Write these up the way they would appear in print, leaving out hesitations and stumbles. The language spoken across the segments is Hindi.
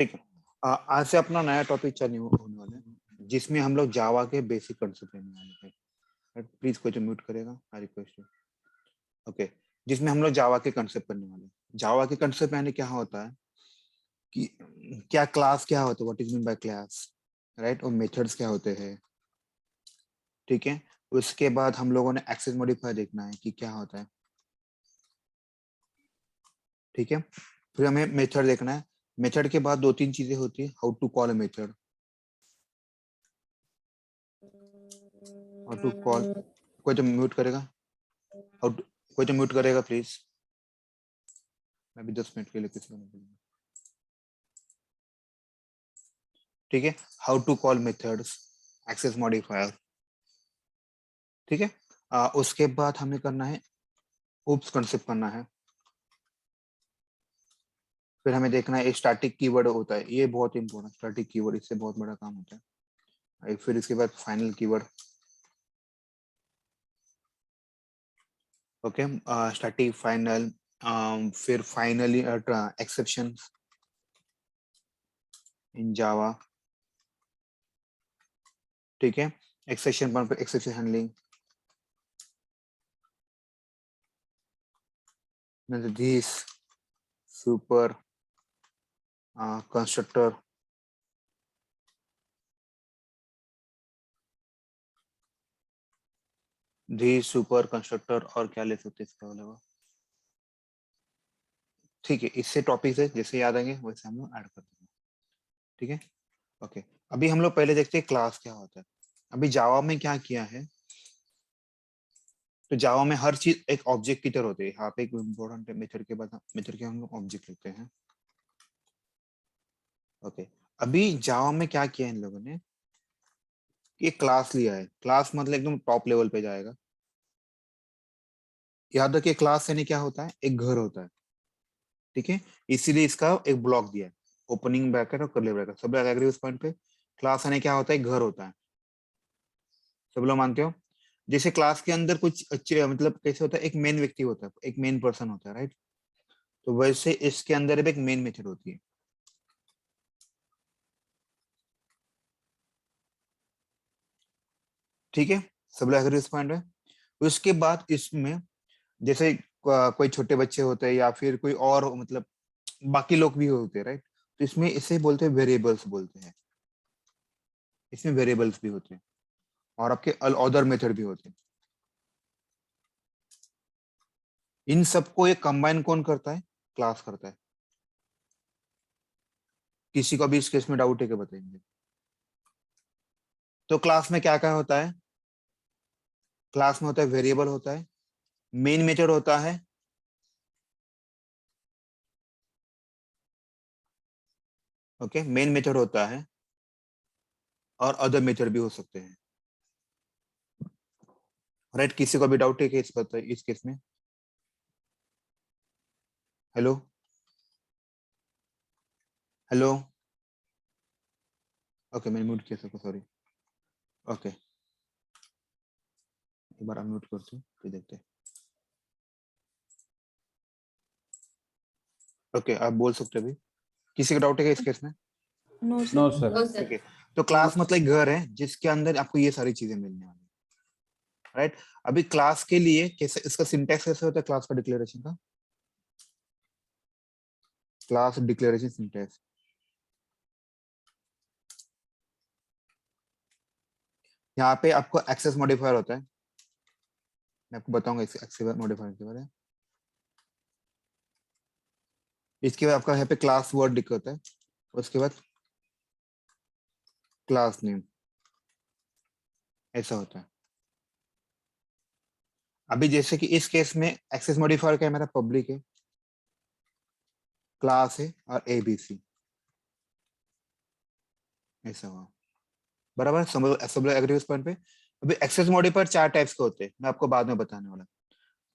ठीक है। आज से अपना नया टॉपिक चालू होने वाला है जिसमें हम लोग जावा के बेसिक कंसेप्ट लेने वाले हैं। प्लीज कोई जो म्यूट करेगा, आई रिक्वेस्ट यू। ओके, जिसमें हम लोग जावा के कंसेप्ट करने वाले हैं। जावा के कंसेप्ट यानी क्या होता है कि क्या क्लास क्या होता है, what is mean by class, right, और मेथड्स क्या होते हैं। ठीक है, उसके बाद हम लोगों ने एक्सेस मॉडिफायर देखना है कि क्या होता है। ठीक है, फिर हमें मेथड देखना है। मेथड के बाद दो तीन चीजें होती है, how to call a method, how to call. कोई तो म्यूट करेगा, हाउ टू, कोई तो म्यूट करेगा प्लीज। मैं भी 10 मिनट के लिए किसी को नहीं बोलूंगा। ठीक है, how to call methods, access modifier. ठीक है, उसके बाद हमें करना है ओप्स कंसेप्ट करना है। फिर हमें देखना है स्टैटिक कीवर्ड होता है, ये बहुत इंपॉर्टेंट स्टैटिक कीवर्ड, इससे बहुत बड़ा काम होता है। फिर इसके बाद final keyword. Okay, static final, फिर फाइनली एक्सेप्शन इन जावा। ठीक है, एक्सेप्शन पर exception handling, this super constructor, this super constructor, और क्या ले सकते हैं इसके अलावा। ठीक है, इससे टॉपिक है जैसे याद आएंगे वैसे हम लोग ऐड कर देंगे। ठीक है, ओके। अभी हम लोग पहले देखते हैं क्लास क्या होता है। अभी जावा में क्या किया है, तो जावा में हर चीज एक ऑब्जेक्ट की तरह होती है। यहाँ पे एक इम्पोर्टेंट मेथड के बाद मेथड के हम लोग ऑब्जेक्ट लिखते हैं। ओके, अभी जावा में क्या किया है इन लोगों ने, एक क्लास लिया है। क्लास मतलब एकदम टॉप लेवल पे जाएगा। याद रखिए, क्लास यानी क्या होता है, एक घर होता है। ठीक है, इसीलिए इसका एक ब्लॉक दिया है, ओपनिंग ब्रैकेट और कर्ली ब्रैकेट। सब लोग एग्री उस पॉइंट पे। क्लास यानी क्या होता है, घर होता है। सब लोग मानते हो। जैसे क्लास के अंदर कुछ अच्छे मतलब कैसे होता है, एक मेन व्यक्ति होता है, एक मेन पर्सन होता है, राइट। तो वैसे इसके अंदर भी एक मेन मेथड होती है। ठीक है, सब लोग एग्री उस पॉइंट है। उसके बाद इसमें जैसे कोई छोटे बच्चे होते हैं या फिर कोई और मतलब बाकी लोग भी होते हैं, राइट। तो इसमें इसे बोलते हैं वेरिएबल्स बोलते हैं। इसमें वेरिएबल्स भी होते हैं और आपके अदर मेथड भी होते हैं। इन सबको एक कंबाइन कौन करता है, क्लास करता है। किसी को भी इस केस में डाउट है क्या, बताएंगे। तो क्लास में क्या क्या होता है, क्लास में होता है वेरिएबल होता है, मेन मेथड होता है, ओके, मेन मेथड होता है और अदर मेथड भी हो सकते हैं, राइट। किसी को भी डाउट है कि इस केस में। Hello, hello. ओके, मैंने म्यूट किया सबको, सॉरी। ओके, एक बार अनम्यूट करते हैं फिर देखते हैं। ओके, आप बोल सकते हैं अभी। किसी का डाउट है क्या इस केस में। No no sir. सर। ठीक है, तो क्लास मतलब एक घर है जिसके अंदर आपको ये सारी चीजें मिलने वाली, राइट। अभी क्लास के लिए कैसे, इसका सिंटैक्स कैसे होता है, क्लास का डिक्लेरेशन का, क्लास डिक्लेरेशन सिंटैक्स। यहाँ पे आपको एक्सेस मॉडिफायर होता है, मैं आपको बताऊंगा इस एक्सेस मॉडिफायर के बारे में। इसके बाद आपका यहाँ पे क्लास वर्ड लिखा होता है, उसके बाद क्लास नेम, ऐसा होता है। अभी जैसे कि इस केस में एक्सेस मॉडिफायर क्या है, मेरा पब्लिक है, क्लास है और एबीसी, ऐसा हुआ। बराबर, सब लोग एग्री उस पॉइंट पे। अभी एक्सेस मॉडिफायर चार टाइप्स के होते हैं, मैं आपको बाद में बताने वाला।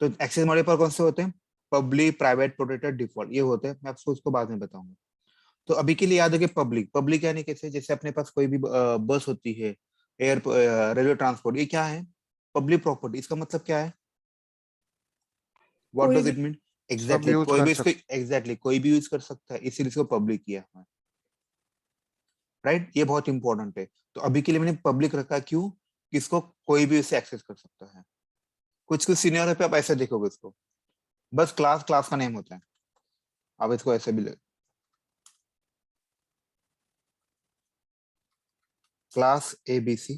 तो एक्सेस मॉडिफायर कौन से होते हैं, पब्लिक, प्राइवेट, प्रोटेक्टेड, डिफॉल्ट, ये होते हैं। मैं आपको उसको बाद में बताऊंगा। तो अभी के लिए याद रखिए, पब्लिक, पब्लिक यानी कैसे, जैसे अपने पास कोई भी बस होती है, एयर रेलवे ट्रांसपोर्ट, ये क्या है, पब्लिक प्रॉपर्टी। इसका मतलब क्या है, व्हाट कोई डज भी इट मीन। सब एग्जैक्टली, यूज कोई कर भी इसको सकते। एग्जैक्टली कोई भी यूज कर सकता है, इसीलिए इसको पब्लिक किया है। राइट, ये बहुत इंपॉर्टेंट है। तो अभी के लिए मैंने पब्लिक रखा, क्यों? किसको कोई भी इसे एक्सेस कर सकता है। कुछ कुछ सीनियर पे आप ऐसे देखोगे इसको, बस क्लास क्लास का नेम होता है, आप इसको ऐसे भी ले, क्लास ABC,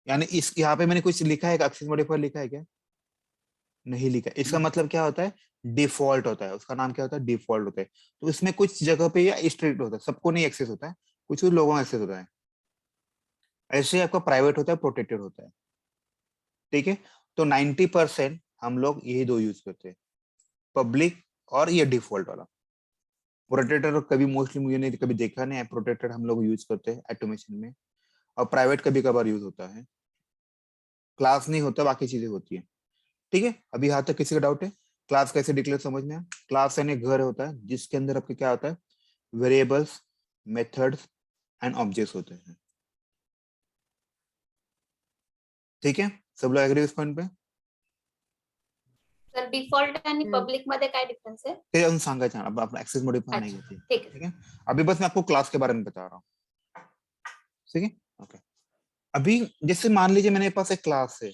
यानी इस यहाँ पे मैंने कुछ लिखा है, एक्सेस मॉडिफायर लिखा है क्या? नहीं लिखा। इसका मतलब क्या होता है? डिफॉल्ट होता है, उसका नाम क्या होता है? डिफॉल्ट होता है। तो इसमें कुछ जगह पे या स्ट्रिक्ट होता है, सबको नहीं एक्सेस होता है, कुछ कुछ लोगों को एक्सेस होता है। ऐसे ही आपका प्राइवेट होता है, प्रोटेक्टेड होता है, ठीक है। तो 90% हम लोग यही दो यूज करते हैं, पब्लिक और ये डिफॉल्ट वाला। प्रोटेक्टेड कभी मोस्टली मुझे नहीं कभी देखा नहीं है, प्रोटेक्टेड हम लोग यूज करते हैं ऑटोमेशन में, और प्राइवेट कभी कभार यूज होता है, क्लास नहीं होता, बाकी चीजें होती है, ठीक है। अभी यहाँ तक किसी का डाउट है? क्लास कैसे डिक्लेयर समझ में आया? क्लास यानी घर होता है जिसके अंदर आपके क्या होता है? वेरिएबल्स, मेथड्स एंड ऑब्जेक्ट्स होते हैं, ठीक है। सब लोग एग्री इस पॉइंट पे? सर डिफॉल्ट आणि पब्लिक मध्ये काय डिफरन्स आहे? ते अजून सांगायचं आहे, आपण ऍक्सेस मॉडिफायर नाही अच्छा, घेते, ठीक है। ठीक है। अभी बस मैं आपको क्लास के बारे में बता रहा हूँ, ठीक है, ओके। अभी जैसे मान लीजिए मेरे पास एक क्लास है,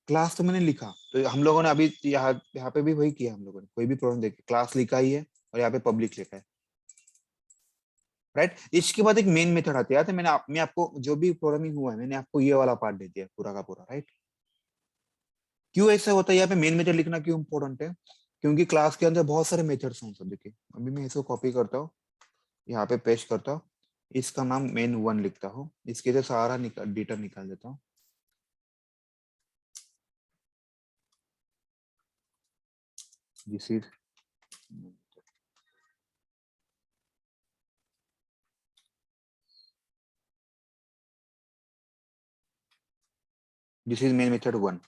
क्लास तो मैंने लिखा, तो हम लोगों ने अभी यहाँ यहाँ पे भी वही किया, हम लोगों ने कोई भी प्रॉब्लम देखिए, क्लास लिखा ही है और यहाँ पे पब्लिक लिखा है, राइट। इसके बाद एक मेन मेथड आती है, मैं आपको जो भी प्रोग्रामिंग हुआ है मैंने आपको ये वाला पार्ट दे दिया पूरा का पूरा, राइट। क्यों ऐसा होता है? यहाँ पे मेन मेथड लिखना क्यों इंपॉर्टेंट है? क्योंकि क्लास के अंदर बहुत सारे मेथड्स हैं, सब देखिए। अभी मैं इसको कॉपी करता हूँ, यहाँ पे पेस्ट करता हूँ, इसका नाम main1 लिखता हूँ, इसके से सारा डेटा निकाल देता हूँ। This is main method 1।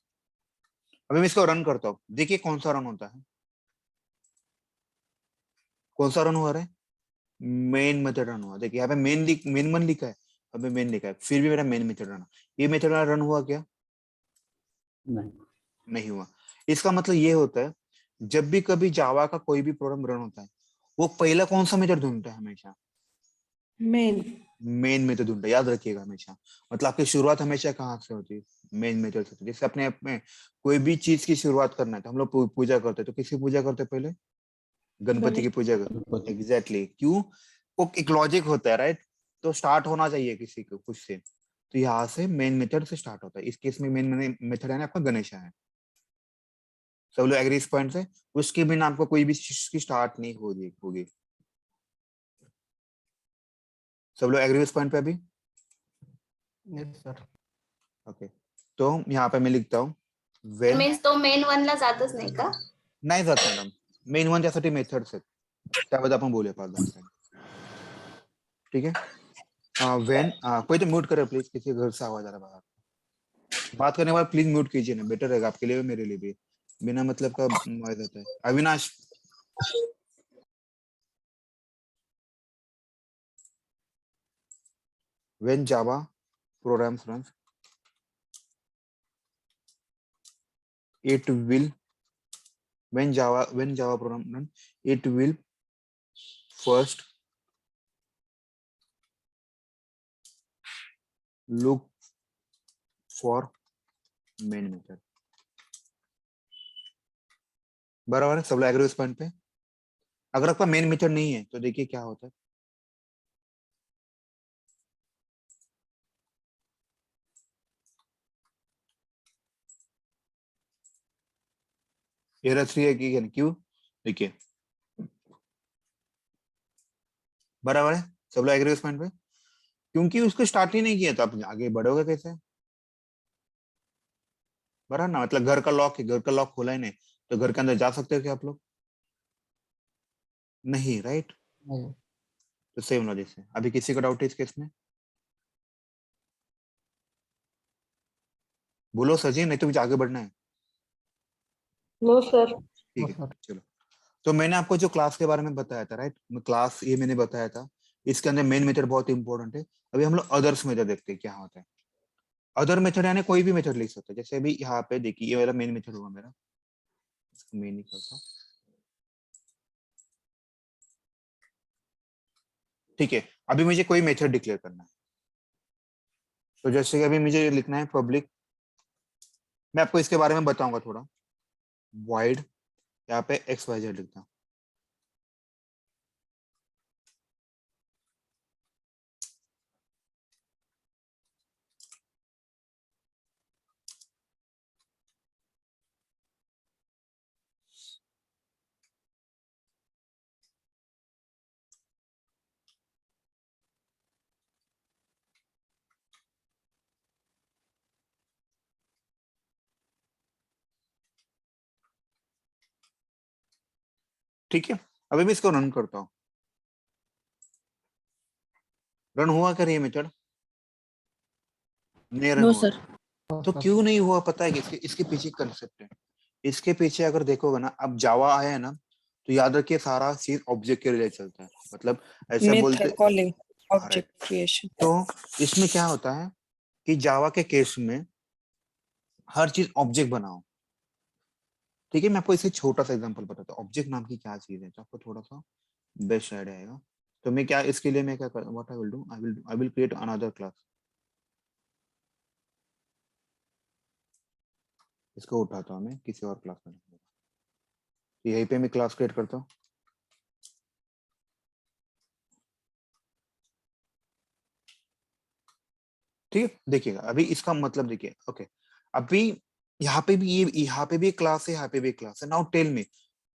अभी मैं इसको रन करता हूँ, देखिए कौन सा रन होता है, कौन सा रन हुआ है? मेन मेथड रन हुआ। देखिए यहाँ पे मेन वन लिखा है, अभी मेन लिखा है, फिर भी मेरा मेन मेथड रन, ये मेथड रन हुआ क्या? नहीं नहीं हुआ। इसका मतलब ये होता है, जब भी कभी जावा का कोई भी प्रोग्राम रन होता है, वो पहला कौन सा मेथड ढूंढता है? हमेशा मेन। मेन मेथड ढूंढता है, याद रखिएगा हमेशा। मतलब आपकी शुरुआत हमेशा कहाँ से होती है? मेन मेथड से। जैसे अपने आप में कोई भी चीज की शुरुआत करना है तो हम लोग पूजा करते हैं, तो किसकी पूजा करते हैं पहले? गणपति की पूजा कर, एग्जैक्टली। क्यों? वो एक लॉजिक होता है, राइट। तो स्टार्ट होना चाहिए किसी को कुछ से, तो यहाँ से मेन मेथड से स्टार्ट होता है। इस केस में मेन मेथड है ना आपका गणेशा है। सब लोग एग्री इस पॉइंट से? उसके बिना आपको कोई भी चीज की स्टार्ट नहीं होगी। सब लोग एग्री इस पॉइंट पे अभी? Yes sir. ओके, तो यहाँ पे मैं लिखता हूँ वेन, मीन्स तो मेन वन ला जातच नाही का? नाही जात मॅडम, मेन वन त्यासाठी मेथड्स आहेत, त्याबद्दल आपण बोलूया 5-10 मिनिट, ठीक है। वेन कोई तो म्यूट करे प्लीज, किसी घर से आवाज आ रहा है बाहर। बात करने के बाद प्लीज म्यूट कीजिए ना, बेटर रहेगा आपके लिए भी मेरे लिए भी, बिना मतलब का नॉइज आता है। Avinash, when Java programs runs, it will when Java program run, it will first look for main method। बराबर है? सब लोग एग्री इस पॉइंट पे? अगर आपका मेन मेथड नहीं है तो देखिए क्या होता है, एरर 3 है कि क्यों? देखिए, बराबर है? सब लोग एग्री इस पॉइंट पे? क्योंकि उसको स्टार्ट ही नहीं किया तो आप आगे बढ़ोगे कैसे? बराबर ना, मतलब घर का लॉक है, घर का लॉक खोला ही नहीं, तो घर के अंदर जा सकते हो क्या आप लोग? नहीं, राइट। नहीं तो सेम लॉजिक से। अभी किसी का डाउट है इस केस में? बोलो सचिन, नहीं तो मुझे आगे बढ़ना है। No sir. ठीक है, चलो। तो मैंने आपको जो क्लास के बारे में बताया था, राइट, क्लास ये मैंने बताया था, इसके अंदर मेन मेथड बहुत इंपॉर्टेंट है। अभी हम लोग अदर्स मेथड देखते हैं क्या होता है। अदर मेथड यानी कोई भी मेथड लिख सकते हैं, जैसे अभी यहाँ पे देखिए ये वाला मेन मेथड होगा मेरा, इसको मेन ही करता हूँ, ठीक है, अभी मुझे कोई मेथड डिक्लेयर करना है। तो जैसे कि अभी मुझे लिखना है पब्लिक, मैं आपको इसके बारे में बताऊंगा थोड़ा। void यहाँ पे XYZ लिखता हूँ। ठीक है, अभी मैं इसको रन करता हूँ। रन हुआ क्या ये मेथड? नहीं रन नो हुआ। सर। तो क्यों नहीं हुआ पता है कि इसके पीछे कंसेप्ट है। इसके पीछे अगर देखोगे ना, अब जावा आया है ना, तो याद रखिए सारा चीज ऑब्जेक्ट के रिलेटेड चलता है। मतलब ऐसा बोलते, Method calling, हाँ, right। object creation. तो इसमें क्या होता है कि जावा के केस में हर चीज ऑब्जेक्ट बनाओ। ठीक है, मैं आपको इसे छोटा सा एग्जांपल बताता हूँ ऑब्जेक्ट नाम की क्या चीज है, तो आपको थोड़ा सा बेस्ट आइडिया आएगा। तो मैं क्या इसके लिए मैं क्या कर, what I will do, I will create another class. इसको उठाता हूँ मैं किसी और क्लास में, यहीं पे मैं क्लास क्रिएट करता हूँ। ठीक है, देखिएगा अभी इसका मतलब देखिए। ओके, अभी यहाँ पे भी ये, यहाँ पे भी क्लास है, यहाँ पे भी क्लास है। नाउ टेल मी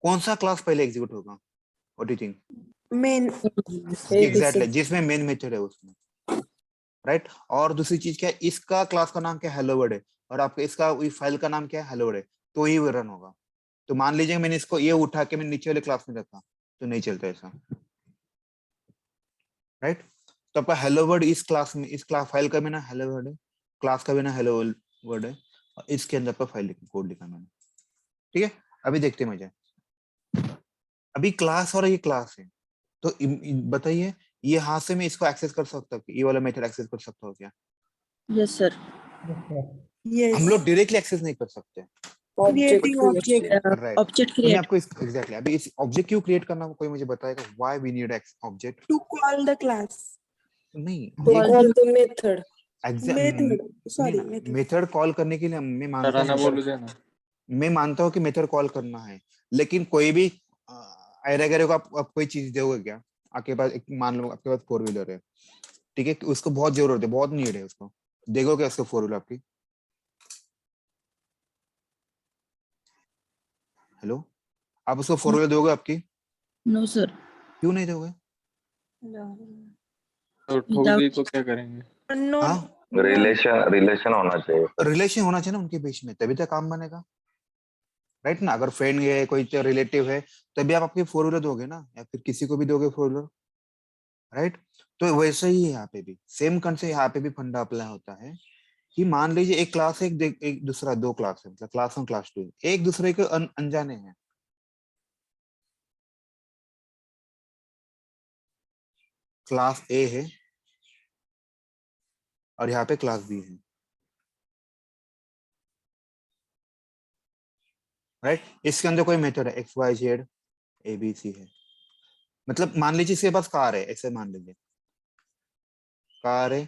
कौन सा क्लास पहले एग्जीक्यूट होगा? What do you think? Main. Exactly, जिसमें मेन मेथड है उसमें, राइट। और दूसरी चीज क्या है, इसका क्लास का नाम क्या है? हेलो वर्ल्ड है। और आपका इसका फाइल का नाम क्या है? हेलो वर्ल्ड है। तो ये रन होगा। तो मान लीजिए मैंने इसको ये उठा के मैं नीचे वाले क्लास में रखा, तो नहीं चलता ऐसा, राइट। तो आपका हेलो वर्ल्ड इस क्लास में, इस क्लास फाइल का भी ना हेलो वर्ल्ड है, क्लास का भी ना हेलो वर्ल्ड है, और इसके अंदर पर फाइल कोड लिखा मैंने। ठीक है, अभी देखते हैं मजा। अभी क्लास और ये क्लास है, तो बताइए ये हाथ से मैं इसको एक्सेस कर सकता हूँ, ये वाला मेथड एक्सेस कर सकता हूँ क्या? Yes sir. Yes. हम लोग डायरेक्टली एक्सेस नहीं कर सकते, Object Creating object. creation. Right. Object तो मैं क्रिएट। आपको एग्जैक्टली अभी इस ऑब्जेक्ट क्यों क्रिएट करना, कोई मुझे बताएगा why we need object? To call the class. नहीं, To ये call the method. Method. नहीं Sorry, ना, method. मेथड कॉल करने के लिए मैं मानता हूँ सराहना मेथड, बोलू दे ना। मैं मानता हूँ कि मेथड कॉल करना है, लेकिन कोई भी एरे को आप कोई चीज दोगे क्या? आपके पास एक, मान लो आपके पास 4 व्हीलर है, ठीक है, तो उसको बहुत जरूरत है, बहुत नीड है उसको, देखो क्या उसको 4 व्हीलर आपकी? हेलो, आप उसको 4 व्हीलर दोगे आपकी? No sir. क्यों नहीं दोगे? तो ठोक दी तो क्या करेंगे? Unknown. हाँ, रिलेशन होना चाहिए। रिलेशन होना चाहिए ना उनके बीच में, तभी तो काम बनेगा, राइट ना। अगर फ्रेंड है, कोई रिलेटिव है, तभी आप आपके 4 व्हीलर दोगे ना, या फिर किसी को भी दोगे 4 व्हीलर, राइट। तो वैसे ही है यहाँ पे भी, सेम कंसेप्ट यहाँ पे भी फंडा अप्लाई होता है कि मान लीजिए एक क्लास है, एक दूसरा, 2 क्लास है, मतलब क्लास 1 क्लास 2, एक दूसरे के अनजाने हैं। क्लास ए है और यहाँ पे क्लास बी है, राइट। इसके अंदर कोई मेथड है XYZ ABC है, मतलब मान लीजिए इसके पास कार है, ऐसे मान लीजिए कार है,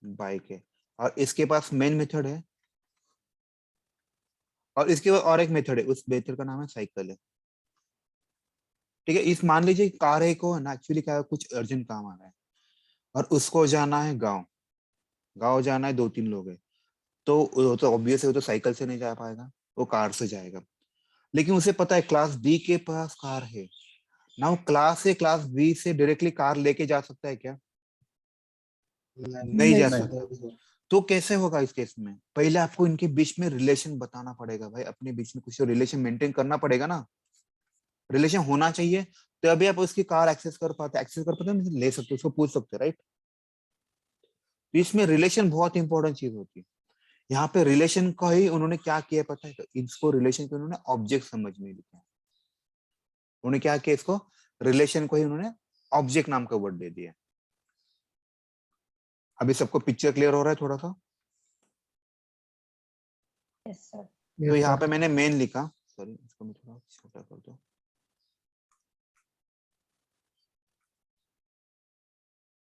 बाइक है, और इसके पास मेन मेथड है, और इसके बाद और एक मेथड है, उस मेथड का नाम है साइकिल है। ठीक है, इस मान लीजिए कार है को ना, एक्चुअली क्या है, कुछ अर्जेंट काम आ रहा है और उसको जाना है गांव, गांव जाना है, 2-3 लोग है, तो वो तो ऑब्वियस है, वो तो साइकिल से नहीं जा पाएगा, वो कार से जाएगा। लेकिन उसे पता है क्लास बी के पास कार है, ना वो क्लास से क्लास बी से डायरेक्टली कार लेके जा सकता है क्या? नहीं जा नहीं। सकता। तो कैसे होगा इस केस में? पहले आपको इनके बीच में रिलेशन बताना पड़ेगा भाई, अपने बीच में कुछ रिलेशन मेंटेन करना पड़ेगा ना, रिलेशन होना चाहिए, तभी आप उसकी कार एक्सेस कर पाते, मतलब ले सकते, उसको पूछ सकते, राइट। तो इसमें रिलेशन बहुत इंपॉर्टेंट चीज होती है। यहाँ पे रिलेशन का ही उन्होंने क्या किया पता है, तो इसको रिलेशन को उन्होंने ऑब्जेक्ट समझ में लिया। उन्होंने क्या किया, इसको रिलेशन को ही उन्होंने ऑब्जेक्ट नाम का वर्ड दे दिया। अभी सबको पिक्चर क्लियर हो रहा है थोड़ा सा? Yes, sir. तो यहाँ पे मैंने मेन लिखा, सॉरी इसको मैं थोड़ा छोटा कर दूं।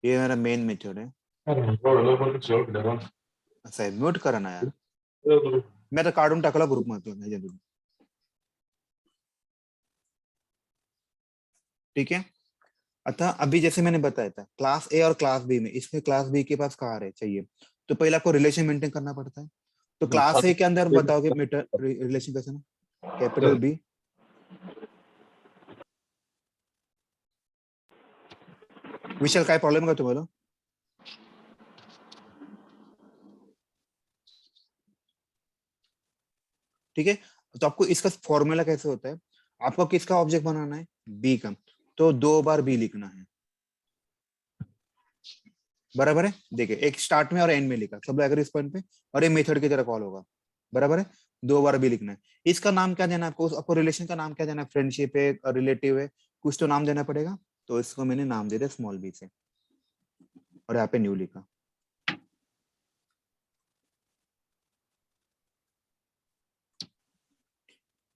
ये मेरा मेन मेथड है। अच्छा है, म्यूट करा ना यार, मैं तो काढून टाकला ग्रुप मध्ये ह्याच्यातून. ठीक है. अतः अभी जैसे मैंने बताया था क्लास ए और क्लास बी में, इसमें क्लास बी के पास कार है चाहिए, तो पहले आपको रिलेशन मेंटेन करना पड़ता है. तो क्लास ए के अंदर बताओगे मीटर रिलेशन कैसे ना, कैपिटल बी विशाल काय प्रॉब्लेम का तुम्हाला? ठीक है. तो आपको इसका फॉर्मूला कैसे होता है, आपको किसका ऑब्जेक्ट बनाना है, बी का, तो 2 बार बी लिखना है. बराबर है. देखिए एक स्टार्ट में और एंड में लिखा, सब अगर इस पॉइंट पे, और ये मेथड की तरह कॉल होगा. बराबर है. 2 बार बी लिखना है. इसका नाम क्या देना है आपको, आपको रिलेशन का नाम क्या देना है, फ्रेंडशिप है, रिलेटिव है, कुछ तो नाम देना पड़ेगा. तो इसको मैंने नाम दे दिया स्मॉल बी से, और यहाँ पे न्यू लिखा.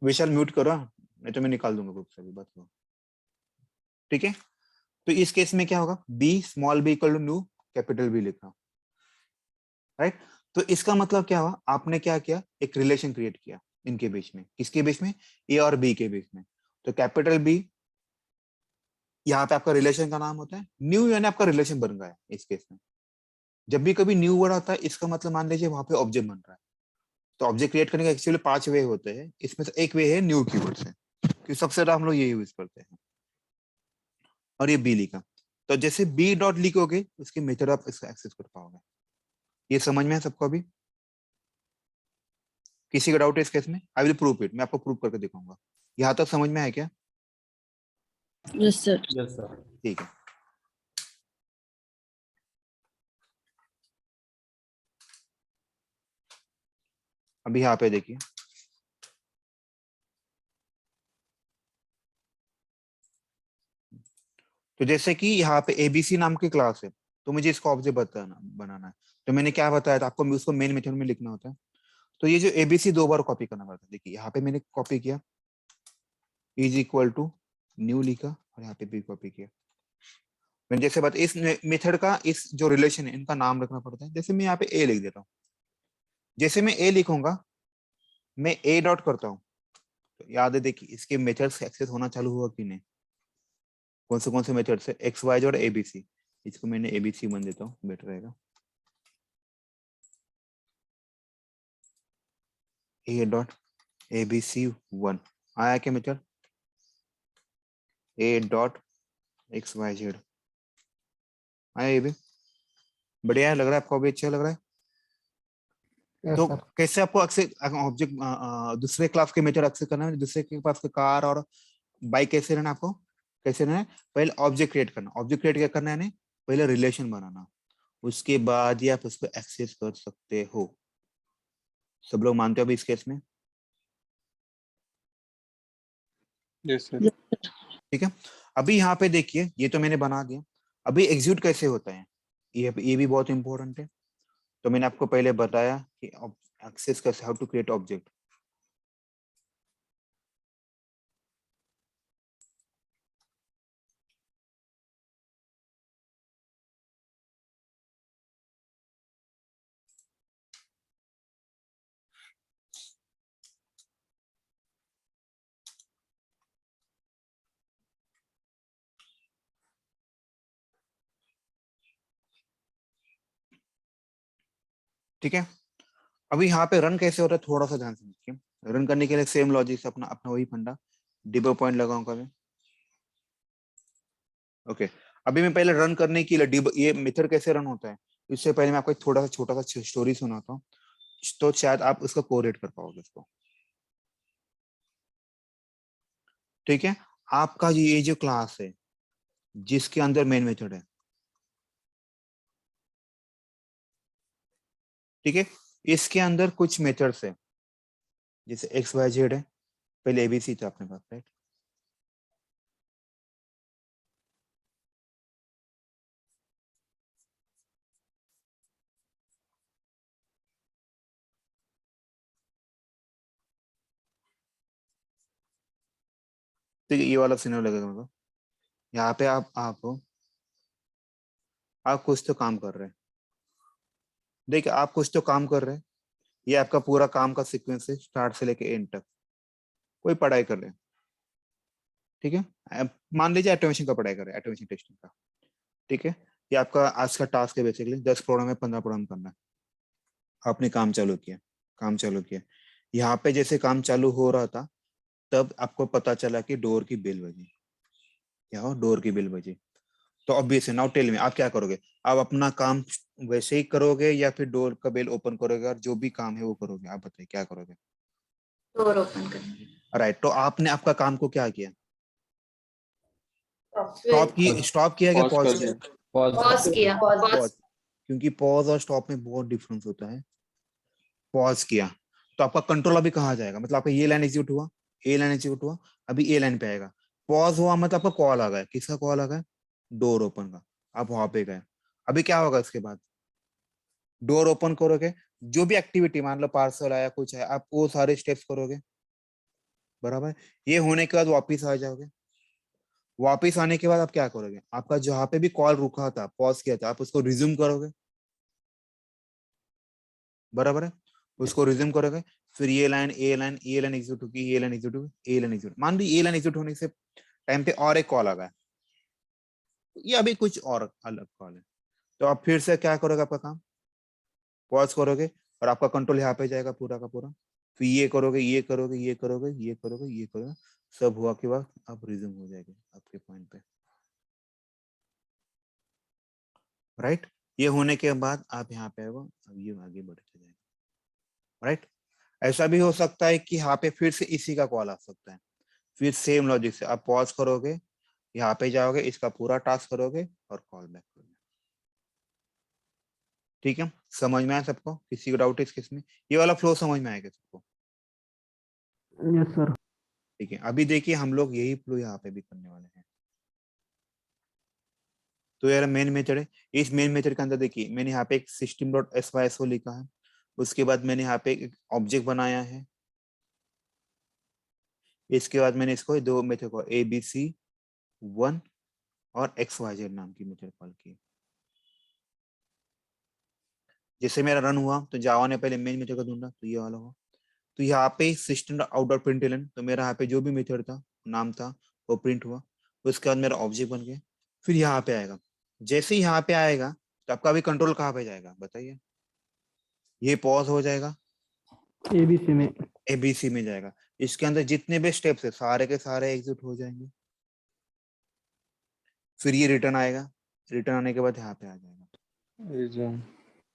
विशाल म्यूट करो, नहीं तो मैं निकाल दूंगा ग्रुप से भी, बस वो. ठीक है. तो इस केस में क्या होगा, B small B equal to new capital B लिखा. राइट. तो इसका मतलब क्या हुआ, आपने क्या किया, एक रिलेशन क्रिएट किया इनके बीच में. किसके बीच में, ए और बी के बीच में. तो कैपिटल बी यहाँ पे आपका रिलेशन का नाम होता है. न्यू यानी आपका रिलेशन बन गया है इस केस में. जब भी कभी न्यू वर्ड आता है, इसका मतलब मान लीजिए वहां पे ऑब्जेक्ट बन रहा है. तो ऑब्जेक्ट क्रिएट करने के एक्चुअली 5 वे होते हैं, इसमें से एक वे है न्यू कीवर्ड से, क्योंकि सबसे ज्यादा हम लोग ये यूज करते हैं. और ये बी लिखा, तो जैसे बी डॉट लिखोगे उसके मेथड आप इसका एक्सेस कर पाओगे. ये समझ में है सबको अभी? किसी का डाउट है इस केस में? आई विल प्रूव इट, मैं आपको प्रूव करके दिखाऊंगा. यहाँ तक समझ में है क्या? Yes, sir. ठीक है. अभी यहाँ पे देखिए, तो जैसे कि यहाँ पे एबीसी नाम की क्लास है, तो मुझे इसको ऑब्जेक्ट बनाना है. तो मैंने क्या बताया था आपको, उसको मेन मेथड में लिखना होता है. तो ये जो एबीसी 2 बार कॉपी करना पड़ता है. देखिए यहाँ पे मैंने कॉपी किया, इज इक्वल टू न्यू लिखा, और यहाँ पे भी कॉपी किया. मैंने जैसे बात, इस मेथड का इस जो रिलेशन है इनका नाम रखना पड़ता है. जैसे मैं यहाँ पे ए लिख देता हूँ, जैसे मैं ए लिखूंगा, मैं ए डॉट करता हूँ, तो याद है देखिए इसके मेथड्स एक्सेस होना चालू हुआ कि नहीं. कौन से मेथड्स है, एक्स वाई और एबीसी. इसको मैंने एबीसी बन देता हूँ, बेटर रहेगा. ए डॉट एबीसी 1 आया क्या method, A dot X Y Z आया. ये भी बढ़िया है, लग रहा है आपको, अभी अच्छा लग रहा है. तो कैसे आपको ऑब्जेक्ट दूसरे क्लास के मेथड एक्सेस करना है, दूसरे के पास कार और बाइक कैसे रहना आपको, कैसे रहना है, पहले ऑब्जेक्ट क्रिएट करना. ऑब्जेक्ट क्रिएट क्या करना है ने? पहले रिलेशन बनाना, उसके बाद ही आप उसको एक्सेस कर सकते हो. सब लोग मानते हो अभी इस केस में? Yes sir. ठीक है. अभी यहाँ पे देखिए, ये तो मैंने बना दिया. अभी एग्जीक्यूट कैसे होता है, ये भी बहुत इंपॉर्टेंट है. तो मैंने आपको पहले बताया कि एक्सेस कैसे, हाउ टू क्रिएट ऑब्जेक्ट. ठीक है. अभी यहाँ पे रन कैसे होता है, थोड़ा सा ध्यान से देखिए. रन करने के लिए सेम लॉजिक से अपना अपना वही फंडा, डिबग पॉइंट लगाऊंगा मैं. ओके. अभी मैं पहले रन करने के लिए ये मेथड कैसे रन होता है, इससे पहले मैं आपको एक थोड़ा सा छोटा सा स्टोरी सुनाता हूँ, तो शायद आप उसका कोरिलेट कर पाओगे इसको. ठीक है. आपका ये जो क्लास है जिसके अंदर मेन मेथड है, ठीक है, इसके अंदर कुछ मेथड्स है, जैसे एक्स वाई जेड है, पहले एबीसी था अपने पास, राइट. ठीक है, ये वाला सिनेरियो लगेगा मेरे को. यहाँ पे आप आप कुछ तो काम कर रहे हैं, देखिए आप कुछ तो काम कर रहे हैं, ये आपका पूरा काम का सीक्वेंस है स्टार्ट से लेके एंड तक। कोई पढ़ाई कर रहे हैं, ठीक है, मान लीजिए ऑटोमेशन का पढ़ाई कर रहे हैं, ऑटोमेशन टेस्टिंग का, ठीक है। ये आपका आज का टास्क है, बेसिकली 10 प्रोग्राम है, 15 प्रोग्राम करना है। आपने काम चालू किया, काम चालू किया, यहाँ पे जैसे काम चालू हो रहा था तब आपको पता चला कि डोर की बेल बजी, क्या डोर की बेल बजी। तो ऑब्वियस है, नाउ टेल मी आप क्या करोगे? आप अपना काम वैसे ही करोगे या फिर डोर का बेल ओपन करोगे और जो भी काम है वो करोगे? आप बताइए क्या करोगे? डोर ओपन कर। राइट, तो आपने आपका काम को क्या किया? फिर स्टॉप किया क्या पॉज पॉज कर किया? दिया। पॉज किया। Pause, pause. क्योंकि पॉज और स्टॉप में बहुत डिफरेंस होता है। पॉज किया तो आपका कंट्रोल अभी कहाँ जाएगा? मतलब आपका ये लाइन एग्जीक्यूट हुआ, ए लाइन एग्जीक्यूट हुआ, अभी ए लाइन पे आएगा। पॉज हुआ मतलब आपका कॉल आ गया, किसका कॉल आ गया? डोर ओपन का। आप वहां पे गए, अभी क्या होगा इसके बाद? डोर ओपन करोगे, जो भी एक्टिविटी, मान लो पार्सल आया कुछ है, आप वो सारे स्टेप्स करोगे, बराबर। ये होने के बाद वापिस आ जाओगे, वापिस आने के बाद आप क्या करोगे? आपका जहां पे भी कॉल रुका था, पॉज किया था, आप उसको रिज्यूम करोगे, बराबर है, उसको रिज्यूम करोगे। फिर ये लाइन ए लाइन एग्जीक्यूट होगी, ये लाइन एग्जीक्यूट होगी, ए लाइन एग्जीक्यूट, मान ली ए लाइन एग्जीक्यूट होने से टाइम पे और एक कॉल आ गया, ये अभी कुछ और अलग कॉल है, तो आप फिर से क्या करोगे? आपका काम पॉज करोगे और आपका कंट्रोल यहाँ पे जाएगा पूरा का पूरा। फिर ये करोगे, ये करोगे, ये करोगे, ये करोगे, ये करोगे, सब हुआ के बाद आप रिज्यूम हो जाएंगे आपके पॉइंट पे, राइट। ये होने के बाद आप यहाँ पे आएगा, अब ये आगे बढ़ते जाएगा, राइट। ऐसा भी हो सकता है कि यहाँ पे फिर से इसी का कॉल आ सकता है, फिर सेम लॉजिक से आप पॉज करोगे, यहाँ पे जाओगे, इसका पूरा टास्क करोगे और कॉल बैक करोगे, ठीक है। समझ में आया सबको? किसी को डाउट है इसमें? ये वाला फ्लो समझ में आएगा सबको? Yes sir. ठीक है, अभी देखिए हम लोग यही फ्लो यहाँ पे भी करने वाले हैं। तो यार मेन मेथड है, इस मेन मेथड के अंदर देखिए मैंने यहाँ पे एक system.syso लिखा है, उसके बाद मैंने यहाँ पे एक ऑब्जेक्ट बनाया है, इसके बाद मैंने इसको दो मेथड को abc1 और xyz नाम की मेथड कॉल की। जैसे मेरा रन हुआ तो जावा ने पहले मेन मेथड का ढूंढा, तो ये वाला हुआ। तो यहाँ पे system.out.println, तो मेरा यहाँ पे जो भी मेथड था, नाम था, वो प्रिंट हुआ। उसके बाद मेरा ऑब्जेक्ट बन गया, फिर यहाँ पे आएगा। जैसे ही यहाँ पे आएगा तो आपका अभी कंट्रोल कहाँ पे जाएगा बताइए? ये पॉज हो जाएगा, एबीसी में। एबीसी में जाएगा, इसके अंदर जितने भी स्टेप्स है सारे के सारे एग्जिट हो जाएंगे। फिर ये रिटर्न आएगा, रिटर्न आने के बाद यहाँ पे आ जाएगा, रिज्यूम।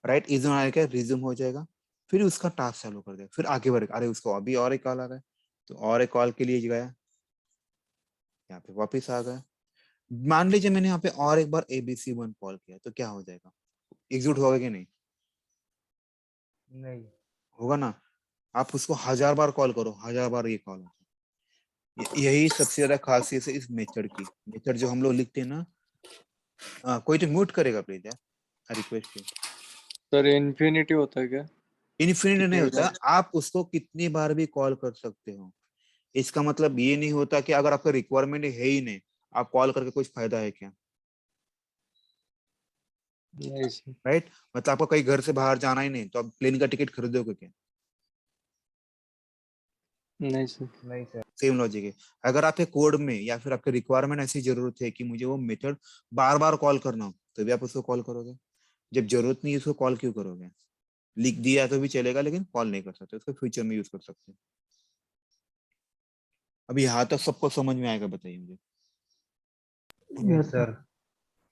राइट। इज्यूम आने के रिज्यूम हो जाएगा, फिर उसका टास्क चालू कर देगा, फिर आगे बढ़ेगा। अरे उसको अभी और एक कॉल आ रहा है, तो और एक कॉल के लिए गया, यहाँ पे वापिस आ गया। मान लीजिए मैंने यहाँ पे और एक बार abc1 कॉल किया, तो क्या हो जाएगा? एग्जिट होगा कि नहीं? नहीं। होगा ना। आप उसको 1000 बार कॉल करो, 1000 बार ये कॉल होगा। यही सबसे ज्यादा खासियत है इस मेथड की। मेथड जो हम लोग लिखते हैं ना, कोई तो म्यूट करेगा प्लीज यार, रिक्वेस्ट है। सर इन्फिनिटी होता है क्या? इन्फिनिट नहीं कितनी होता, बार? आप उसको कितनी बार भी कॉल कर सकते हो। इसका मतलब ये नहीं होता कि अगर आपका रिक्वायरमेंट है ही नहीं, आप कॉल करके कुछ फायदा है क्या? नहीं सर। राइट, मतलब आपको कहीं घर से बाहर जाना ही नहीं, तो आप प्लेन का टिकट खरीदोगे क्या? नहीं सर। नहीं सर। सेम लॉजिक है। अगर आपके कोड में या फिर आपके रिक्वायरमेंट ऐसी जरूरत है कि मुझे वो मेथड बार बार कॉल करना हो, तो भी आप उसको कॉल करोगे। जब जरूरत नहीं है उसको कॉल क्यों करोगे? लिख दिया तो भी चलेगा, लेकिन कॉल नहीं कर सकते, उसको फ्यूचर में यूज कर सकते हैं। अभी यहाँ तक सबको समझ में आएगा बताइए मुझे? Yes sir.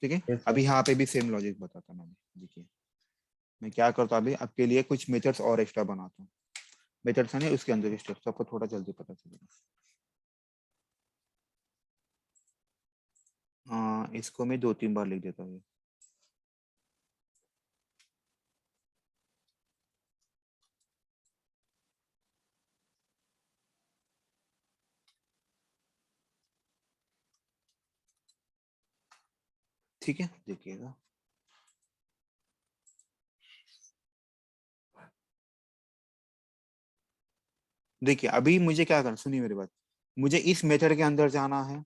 ठीक है, Yes, sir. अभी यहाँ पे भी सेम लॉजिक बताता मैंने। देखिए मैं क्या करता हूँ, अभी आपके लिए कुछ मेथड्स और एक्स्ट्रा बनाता हूँ। मेथड्स है ना, उसके अंदर के स्टेप्स आपको थोड़ा जल्दी पता चलेगा। इसको मैं 2-3 बार लिख देता हूँ। ठीक है, देखिएगा। देखिए अभी मुझे क्या करना, सुनिए मेरी बात। मुझे इस मेथड के अंदर जाना है,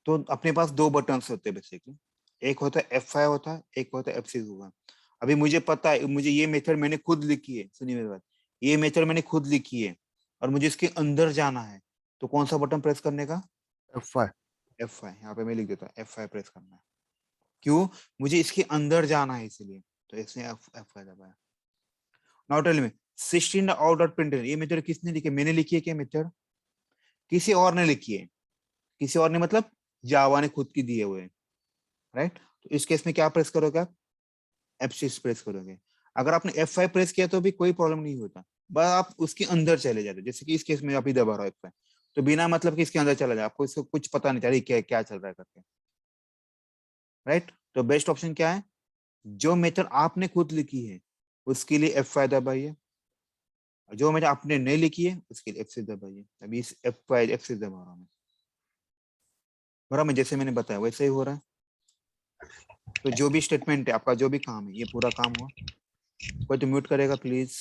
तो अपने पास दो बटन्स होते हैं बेसिकली। एक होता है F5 होता है, एक होता है F6 होगा। अभी मुझे पता है, मुझे ये मेथड मैंने खुद लिखी है, सुनिए मेरी बात, ये मेथड मैंने खुद लिखी है और मुझे इसके अंदर जाना है, तो कौन सा बटन प्रेस करने का? F5 F5, यहाँ पे मैं लिख देता हूँ F5 प्रेस करना है। क्यों? मुझे इसके अंदर जाना है इसलिए, तो इसने F5 दबाया। Now tell me 16 out dot printer, ये मेथड किसने लिखी है? मैंने लिखी है क्या मेथड? किसी और ने लिखी है, किसी और ने मतलब जावा ने खुद की दिए हुए हैं, राइट? तो इस केस में क्या प्रेस करोगे आप? F6 प्रेस करोगे। अगर आपने F5 प्रेस किया तो भी कोई प्रॉब्लम नहीं होता, बस आप उसके अंदर चले जाते, जैसे कि इस केस में आप ही दबा रहा हो F5, तो बिना मतलब कि इसके अंदर चला जाए, आपको इसको कुछ पता नहीं चल रही क्या चल रहा है करके, राइट? तो बेस्ट ऑप्शन क्या है? जो मेथड आपने खुद लिखी है उसके लिए F5 दबाइए, जो मेथड आपने नहीं लिखी है उसके लिए F6 दबाइए। अभी इस F5 F6 दबा रहा हूं मैं, बराबर जैसे मैंने बताया वैसे ही हो रहा है। तो जो भी स्टेटमेंट है आपका, जो भी काम है, ये पूरा काम हुआ। कोई तो म्यूट करेगा प्लीज।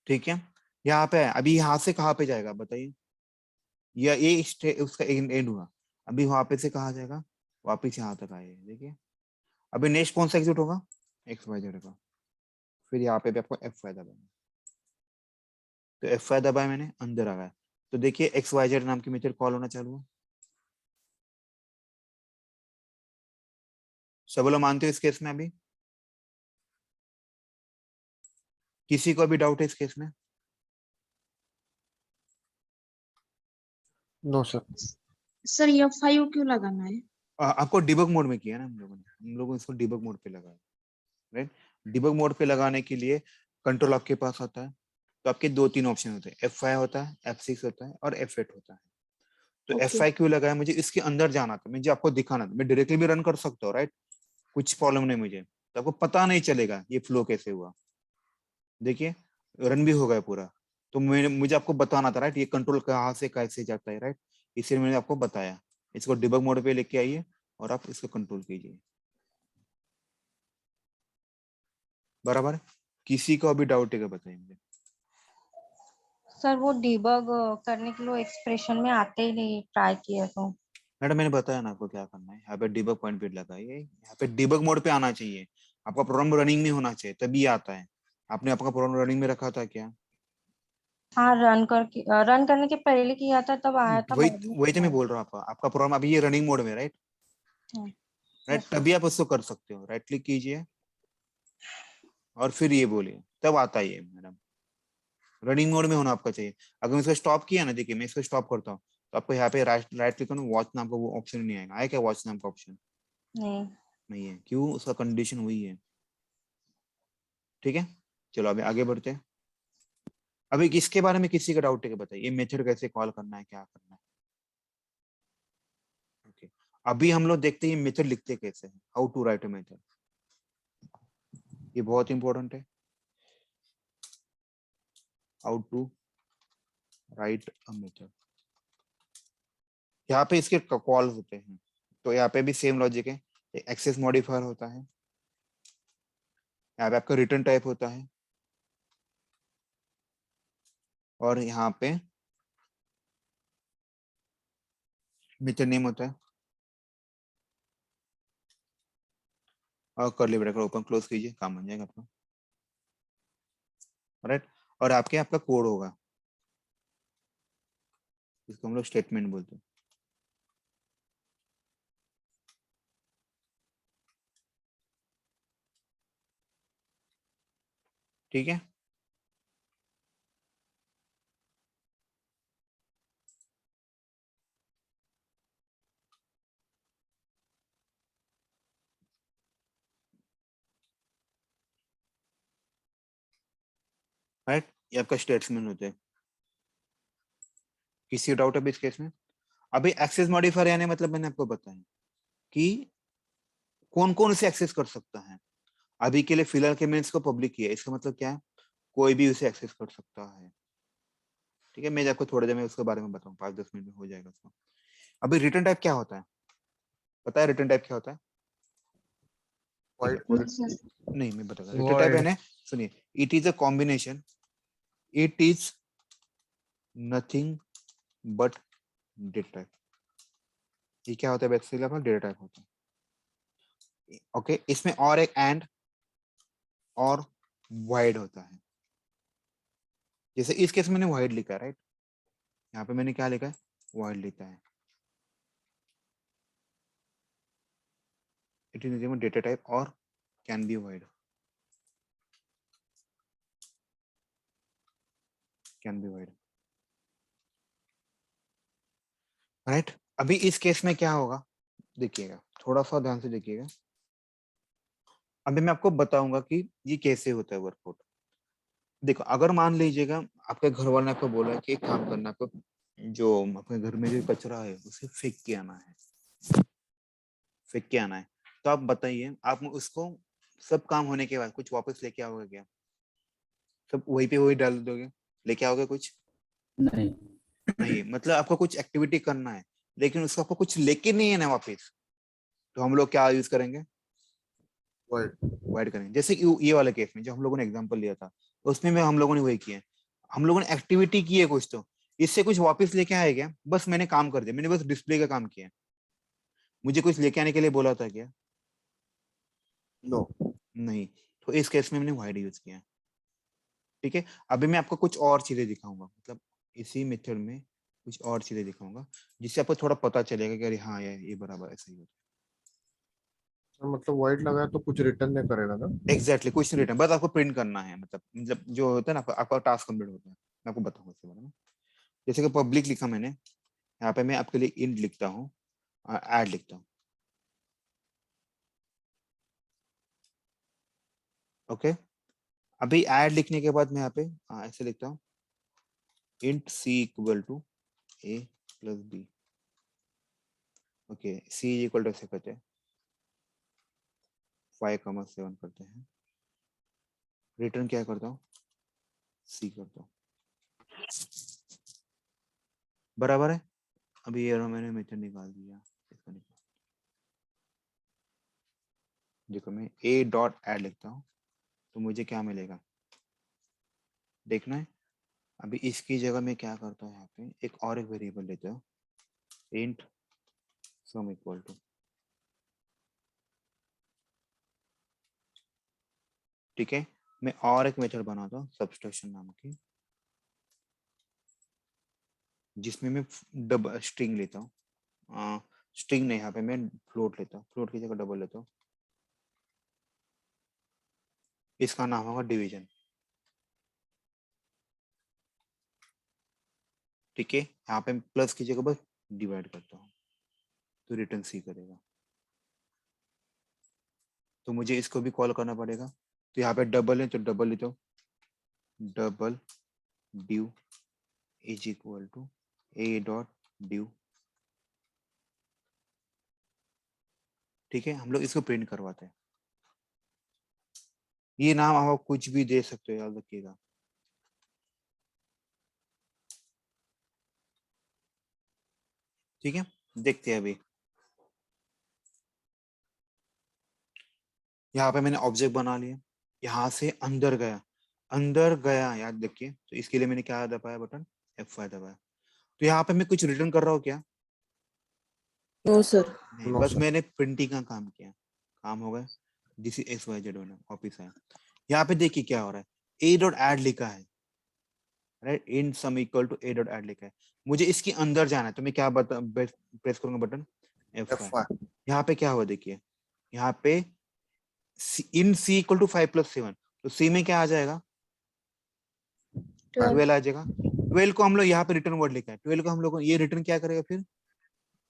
ठीक है, यहाँ पे है। अभी यहाँ से कहाँ पे जाएगा बताइए? या ये उसका एंड हुआ, अभी वहां पे से कहाँ जाएगा? वापिस यहाँ तक आए, देखिए। अभी नेक्स्ट कौन सा एग्जिट होगा? XYZ का। फिर यहाँ पे भी आपको F5 दबाना, तो F5 दबाया मैंने, अंदर आ गया। तो देखिए XYZ नाम की मेथड कॉल होना चालू हुआ। सब लोग मानते हो इस केस में? अभी किसी को भी डाउट है इस केस में? No sir. सर ये 5 क्यों लगाना है? आपको डिबग मोड में किया ना हम लोगों ने इसको डिबग मोड पे लगाया, राइट? डिबग मोड पे लगाने के लिए कंट्रोल आपके पास आता है, तो आपके 2-3 ऑप्शन होते हैं, F5 होता है, F6 होता है और F8 होता है। तो Okay. F5 क्यों लगाया? मुझे इसके अंदर जाना था, मुझे आपको दिखाना था। मैं डायरेक्टली भी रन कर सकता हूँ, राइट? कुछ प्रॉब्लम नहीं मुझे, तो आपको पता नहीं चलेगा ये फ्लो कैसे हुआ। देखिए रन भी हो गया पूरा, तो मुझे आपको बताना था, राइट? ये कंट्रोल कहाँ से कैसे जाता है, राइट? इसलिए मैंने आपको बताया। इसको डिबग मोड पे लेके आइए और आप इसको कंट्रोल कीजिए, बराबर? किसी को अभी डाउट है क्या बताइए मुझे? सर वो डिबग करने के लिए एक्सप्रेशन में आते ही नहीं, ट्राई किया तो। मैडम मैंने बताया ना आपको क्या करना है। यहाँ पे डिबग पॉइंट पे लगाइए, यहाँ पे डिबग मोड पे आना चाहिए, आपका प्रोग्राम रनिंग में होना चाहिए तभी आता है। आपने आपका प्रोग्राम रनिंग में रखा था क्या? हाँ, रन करने के पहले किया था तब आया था, वही बाद में वही तो मैं नहीं। बोल रहा हूँ, आपका प्रोग्राम अभी ये रनिंग मोड में, राइट? हाँ, राइट, yes, तभी आप उसको कर सकते हो। राइट क्लिक कीजिए और फिर ये बोलिए, तब आता है ये। मैडम रनिंग मोड में होना आपका चाहिए। अगर मैं इसको स्टॉप किया ना, देखिए मैं इसको स्टॉप करता हूँ, तो आपको यहाँ पे राइट क्लिक करो, वॉच नाम का वो ऑप्शन नहीं आएगा। आया क्या वॉच नाम का ऑप्शन? नहीं। नहीं है, क्यों? उसका कंडीशन वही है। ठीक है, चलो अभी आगे बढ़ते हैं। अभी किसके बारे में किसी का डाउट है बताइए, ये मेथड कैसे कॉल करना है, क्या करना है? ओके, अभी हम लोग देखते हैं ये मेथड लिखते कैसे हैं, how to write a method. ये बहुत इंपॉर्टेंट है, how to write a method. यहाँ पे इसके कॉल होते हैं, तो यहाँ पे भी सेम लॉजिक है। एक्सेस मॉडिफायर होता है, यहाँ पे आपका रिटर्न टाइप होता है, और यहाँ पे मेथड नेम होता है, और कर्ली ब्रैकेट ओपन क्लोज कीजिए, काम बन जाएगा आपका, राइट? और आपका कोड होगा, इसको हम लोग स्टेटमेंट बोलते हैं। ठीक है, राइट? ये आपका स्टेटमेंट होते हैं। किसी डाउट है इस केस में? अभी एक्सेस मॉडिफायर यानी मतलब मैंने आपको बताया कि कौन कौन से एक्सेस कर सकता है। अभी के लिए फिलहाल के मैंने इसको पब्लिक किया, इसका मतलब क्या है? कोई भी उसे एक्सेस कर सकता है। ठीक है, मैं आपको थोड़ी देर में उसके बारे में बताऊं, 5-10 मिनट में हो जाएगा उसको। अभी रिटर्न टाइप क्या होता है पता है? रिटर्न टाइप क्या होता है? नहीं, मैं बताऊंगा। रिटर्न टाइप है ना, सुनिए, it is a combination, it is nothing but data type. ये क्या होता है बेसिकली अपना डेटा टाइप होता है। ओके, इसमें और एक एंड और वाइड होता है। जैसे इस केस में मैंने वाइड लिखा है, राइट, यहाँ पे मैंने क्या लिखा है, वाइड लिखा है। इट इज डेटा टाइप और can be wide, can be wide, right. अभी इस केस में क्या होगा देखिएगा, थोड़ा सा ध्यान से देखिएगा। अभी मैं आपको बताऊंगा कि ये कैसे होता है वर्कआउट। देखो, अगर मान लीजिएगा आपके घर वाले ने आपको बोला है कि एक काम करना, आपको जो अपने घर में जो कचरा है उसे फेंक के आना है, फेंक के आना है, तो आप बताइए, आप उसको सब काम होने के बाद कुछ वापस लेके आओगे क्या? सब वहीं पे वही डाल दोगे, लेके आओगे कुछ? नहीं। नहीं, मतलब आपको कुछ एक्टिविटी करना है लेकिन उसको आपको कुछ लेके नहीं है ना वापस, तो हम लोग क्या यूज करेंगे? वाइड करेंगे। जैसे कि ये वाले केस में जो हम लोगों ने एग्जांपल लिया था, उसमें में हम लोगों ने वही किया, हम लोगों ने एक्टिविटी की है कुछ, तो इससे कुछ वापस लेके आए क्या? बस मैंने काम कर दिया, मैंने बस डिस्प्ले का काम किया। मुझे कुछ लेके आने के लिए बोला था क्या? नो, नहीं। तो इस केस में मैंने वाइड यूज किया। ठीक है, अभी मैं आपको कुछ और चीजें दिखाऊंगा, मतलब इसी मेथड में कुछ और चीजें दिखाऊंगा जिससे आपको थोड़ा पता चलेगा कि अरे हाँ यार ये बराबर ऐसा ही होता है। मतलब वाइड लगाया तो कुछ रिटर्न नहीं करेगा ना? एग्जैक्टली, कुछ नहीं रिटर्न, बस आपको प्रिंट करना है। मतलब जो होता है ना, आपका टास्क कंप्लीट होता है। मैं आपको बताऊंगा इसके बारे में। जैसे कि पब्लिक लिखा मैंने, यहाँ पे मैं आपके लिए इंट लिखता हूँ, ऐड लिखता हूँ। ओके, अभी ऐड लिखने के बाद मैं यहाँ पे ऐसे लिखता हूँ, int C equal to A plus B. Okay, C equal to ऐसे करते हैं 5,7 करते हैं, रिटर्न क्या करता हूँ, सी करता हूँ, बराबर है। अभी ये मैंने मेथड निकाल दिया, इसको निकाल, देखो मैं a डॉट ऐड लिखता हूँ तो मुझे क्या मिलेगा देखना है। अभी इसकी जगह मैं क्या करता हूँ, यहाँ पे एक और एक वेरिएबल लेता हूँ, इंट सम इक्वल टू, ठीक है। मैं और एक मेथड बनाता हूँ सबट्रैक्शन नाम की, जिसमें मैं डबल स्ट्रिंग लेता हूँ, स्ट्रिंग नहीं, यहाँ पे मैं फ्लोट लेता हूँ, फ्लोट की जगह डबल लेता हूँ, इसका नाम होगा डिवीजन। ठीक है, यहाँ पे प्लस की जगह बस डिवाइड करता हूँ तो रिटर्न सी करेगा। तो मुझे इसको भी कॉल करना पड़ेगा, तो यहाँ पे डबल है तो डबल लेता हूँ, double due is equal to A dot due. ठीक है, हम लोग इसको प्रिंट करवाते हैं। ये नाम आप कुछ भी दे सकते हो, याद रखिएगा। ठीक है, देखते हैं। अभी यहाँ पे मैंने ऑब्जेक्ट बना लिया, यहाँ से अंदर गया, अंदर गया, याद देखिए। तो इसके लिए मैंने क्या दबाया, बटन F5 दबाया। तो यहाँ पे मैं कुछ रिटर्न कर रहा हूँ क्या? No, sir. नहीं, No, बस sir. मैंने प्रिंटिंग का काम किया, काम हो गया। जिस XYZ होना ऑफिस है। यहाँ पे देखिए क्या हो रहा है, a डॉट ऐड लिखा है, right, in sum equal to a dot add लिखा है। मुझे इसके अंदर जाना है, तो मैं क्या प्रेस करूंगा, बटन F5। यहाँ पे क्या हुआ देखिए, यहाँ पे इन c इक्वल टू 5+7, तो c में क्या आ जाएगा, 12 आ जाएगा। 12 को हम लोग यहाँ पे रिटर्न वर्ड लिखा है, 12 को हम लोग ये रिटर्न क्या करेगा, फिर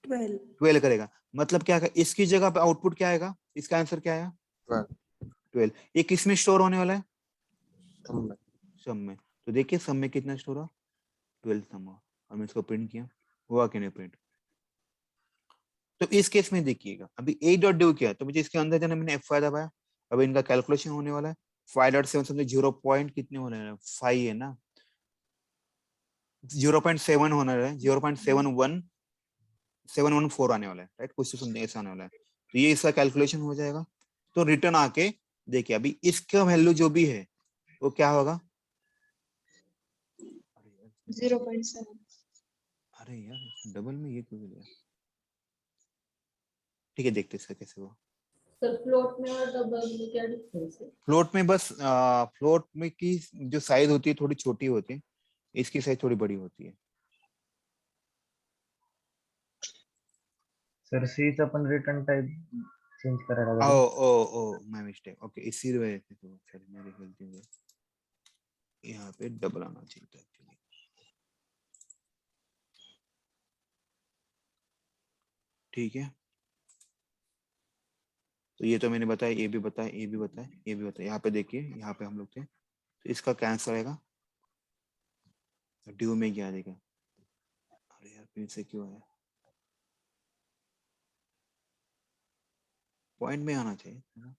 12. 12 करेगा। मतलब क्या, इसकी जगह पे आउटपुट क्या आएगा, इसका आंसर क्या आया, 12। ये किस में स्टोर होने वाला है, सम में। तो देखिए सम में कितना स्टोर हुआ, 12 सम हुआ, और मैं इसको प्रिंट किया, हुआ कि नहीं प्रिंट। तो इस केस में देखिएगा, अभी a डॉट ड्यू किया, तो मुझे इसके अंदर जाना, मैंने F5 दबाया। अब इनका कैलकुलेशन होने वाला है, 5.7 समझो 0 पॉइंट कितने होने वाले हैं, 5 है ना, 0.7 होना है, 0.714 आने वाला है, राइट, कुछ तो समझे ऐसा आने वाला है। तो ये इसका कैलकुलेशन हो जाएगा, तो रिटर्न आके देखिए अभी इसका वैल्यू जो भी है वो क्या होगा, 0.7. अरे यार डबल में ये क्यों लिया? ठीक है, देखते हैं इसका कैसे हुआ। सर फ्लोट में और डबल में क्या डिफरेंस है? फ्लोट में बस फ्लोट में की जो साइज होती है थोड़ी छोटी होती है, इसकी साइज थोड़ी बड़ी होती है। सर सीचा पण रिटर्न टाइप चेंज करायला ओ लागेल. ओ ओ माय मिस्टेक, ओके इसी वजह से तो सॉरी मेरी गलती हो गई, यहाँ पे डबल आना चाहिए था एक्चुअली। ठीक है, तो ये तो मैंने बताया, ये भी बताया, ये भी बताया, ये भी बताया। यहाँ पे देखिए, यहाँ पे हम लोग थे, तो इसका कैंसर आएगा, ड्यू में क्या देगा? अरे यार फिर से क्यों आया? पॉइंट में आना चाहिए है ना?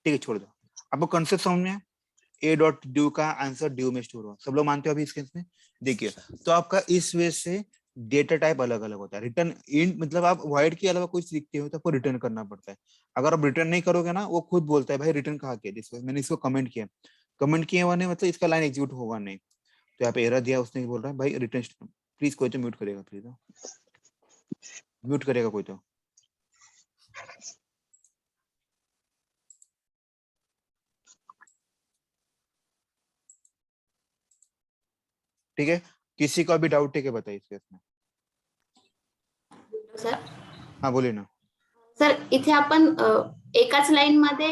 ठीक है, छोड़ दो। आपको कॉन्सेप्ट समझ में आया? ए डॉट ड्यू का आंसर ड्यू में स्टोर हुआ, सब लोग मानते हो अभी इसके में? देखिए, तो आपका इस वे से डेटा टाइप अलग अलग होता है। रिटर्न इंट मतलब आप वॉइड के अलावा कुछ लिखते हो तो आपको रिटर्न करना पड़ता है। अगर आप रिटर्न नहीं करोगे ना, वो खुद बोलता है भाई रिटर्न कहाँ किया, जिसको मैंने इसको कमेंट किया, कमेंट किए हुआ नहीं मतलब इसका लाइन एग्जीक्यूट होगा नहीं। तो यहाँ पे एरर दिया, उसने बोल रहा है भाई रिटर्न, प्लीज कोई तो म्यूट करेगा, प्लीज म्यूट करेगा कोई तो। ठीक है, किसी को अभी डाउट है क्या बताइए इसके इसमें? सर हाँ बोलिए ना। सर इथे आपण एकाच लाईन मध्ये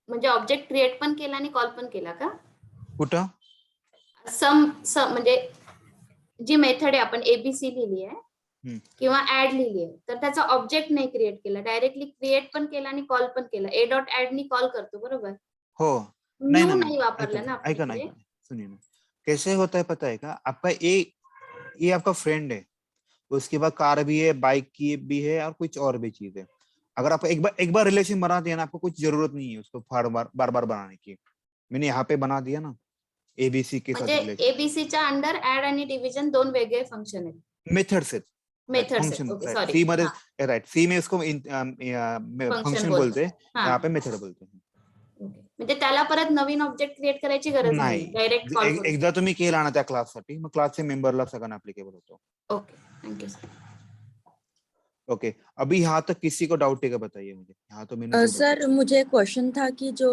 म्हणजे ऑब्जेक्ट क्रिएट पण केला आणि कॉल पण केला का? कुठं? सम म्हणजे जी मेथड आहे आपण एबीसी लिहिली आहे किंवा ऍड लिहिली आहे, तर त्याचा ऑब्जेक्ट नाही क्रिएट केला, डायरेक्टली क्रिएट पण केला आणि कॉल पण केला. ए डॉट ऍड नी कॉल करतो बरोबर? हो नहीं न्यू ना नाही वापरला ना आपण आइकन इथे. आइकन सुनिए ना, कैसे होता है पता है क्या? आपका ये आपका फ्रेंड है, उसके बाद कार भी है, बाइक की भी है और कुछ और भी चीज है। अगर आप एक बार रिलेशन बना दिया ना, आपको कुछ जरूरत नहीं है उसको बार बार बनाने की। मैंने यहाँ पे बना दिया ना एबीसी के साथ म्हणजे रिलेशन, एबीसीच्या अंडर ऍड आणि डिव्हिजन दोन वेगळे फंक्शन आहेत, मेथड्स आहेत, मेथड्स फंक्शन आहेत. Okay right, sorry. सी मध्ये राइट, सी में उसको फंक्शन बोलते हैं, यहाँ पे मेथड बोलते हैं। म्हणजे त्याला परत नवीन ऑब्जेक्ट क्रिएट करायची गरज नाही, नाही, डायरेक्ट कॉल करू. एकदा तुम्ही केला ना त्या क्लाससाठी, मग क्लासच्या मेंबरला सगळ्यांना ऍप्लिकेबल होतो। Okay thank you sir. ओके, अभी यहाँ तक किसी को डाउट है क्या बताइए मुझे? यहाँ तो मैंने जो सर मुझे क्वेश्चन था कि जो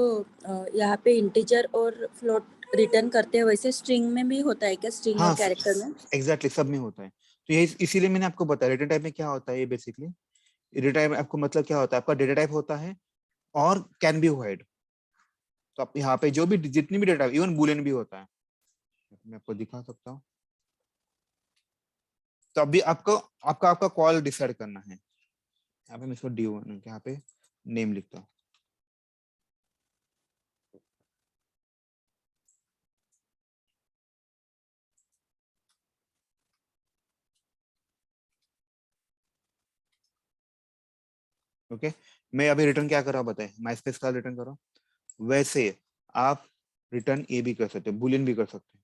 यहाँ पे इंटीजर और फ्लोट रिटर्न करते हैं वैसे स्ट्रिंग में भी होता है क्या? स्ट्रिंग हाँ और कैरेक्टर में? एग्जैक्टली सब में होता है। तो ये इसीलिए मैंने आपको बताया रिटर्न टाइप में क्या होता है। ये बेसिकली रिटर्न टाइप आपको मतलब क्या होता है, आपका डेटा टाइप होता है और कैन बी वाइड। तो आप यहाँ पे जो भी जितनी भी डेटा, इवन बूलियन भी होता है, मैं आपको दिखा सकता हूँ। तो अभी आपको आपका कॉल डिसाइड करना है। यहाँ पे मैं इसको डी यहाँ पे नेम लिखता हूँ। ओके, मैं अभी रिटर्न क्या कर रहा हूँ बताए, माई स्पेस का रिटर्न कर रहा हूँ। वैसे आप रिटर्न ए भी कर सकते हैं, बुलियन भी कर सकते हैं।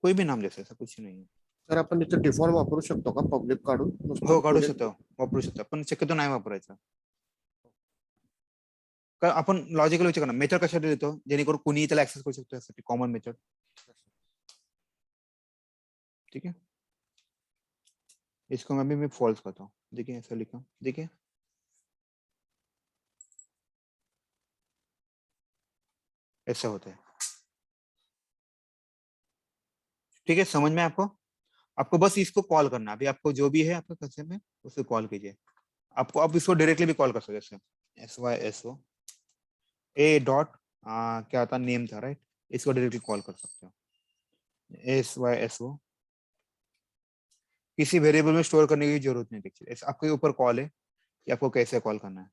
कोई भी नाम ले सकते, ऐसा कुछ नहीं है। सर आपण इथे डिफॉल्ट वापरू शकतो का पब्लिक काढून? हो काढू शकतो, वापरू शकतो, पण शक्यतो नाही वापरायचा। का आपण लॉजिकल विचार करणार, मेथड कशासाठी देतो, जेणेकरून कोणीही त्याला ऍक्सेस करू शकतो, यासाठी कॉमन मेथड। ठीक है, इसको मैं फॉल्स करता हूँ। देखिए ऐसा लिखा, देखिए ऐसा होता है। ठीक है, समझ में आपको? आपको बस इसको कॉल करना, अभी आपको जो भी है आपका कंसेप्ट में उसको कॉल कीजिए। आपको आप इसको डायरेक्टली भी कॉल कर सकते हैं, SYSO ए डॉट क्या था, नेम था राइट, इसको डायरेक्टली कॉल कर सकते हो। SYSO किसी वेरिएबल में स्टोर करने की जरूरत नहीं, देखिए आपके ऊपर कॉल है कि आपको कैसे कॉल करना है।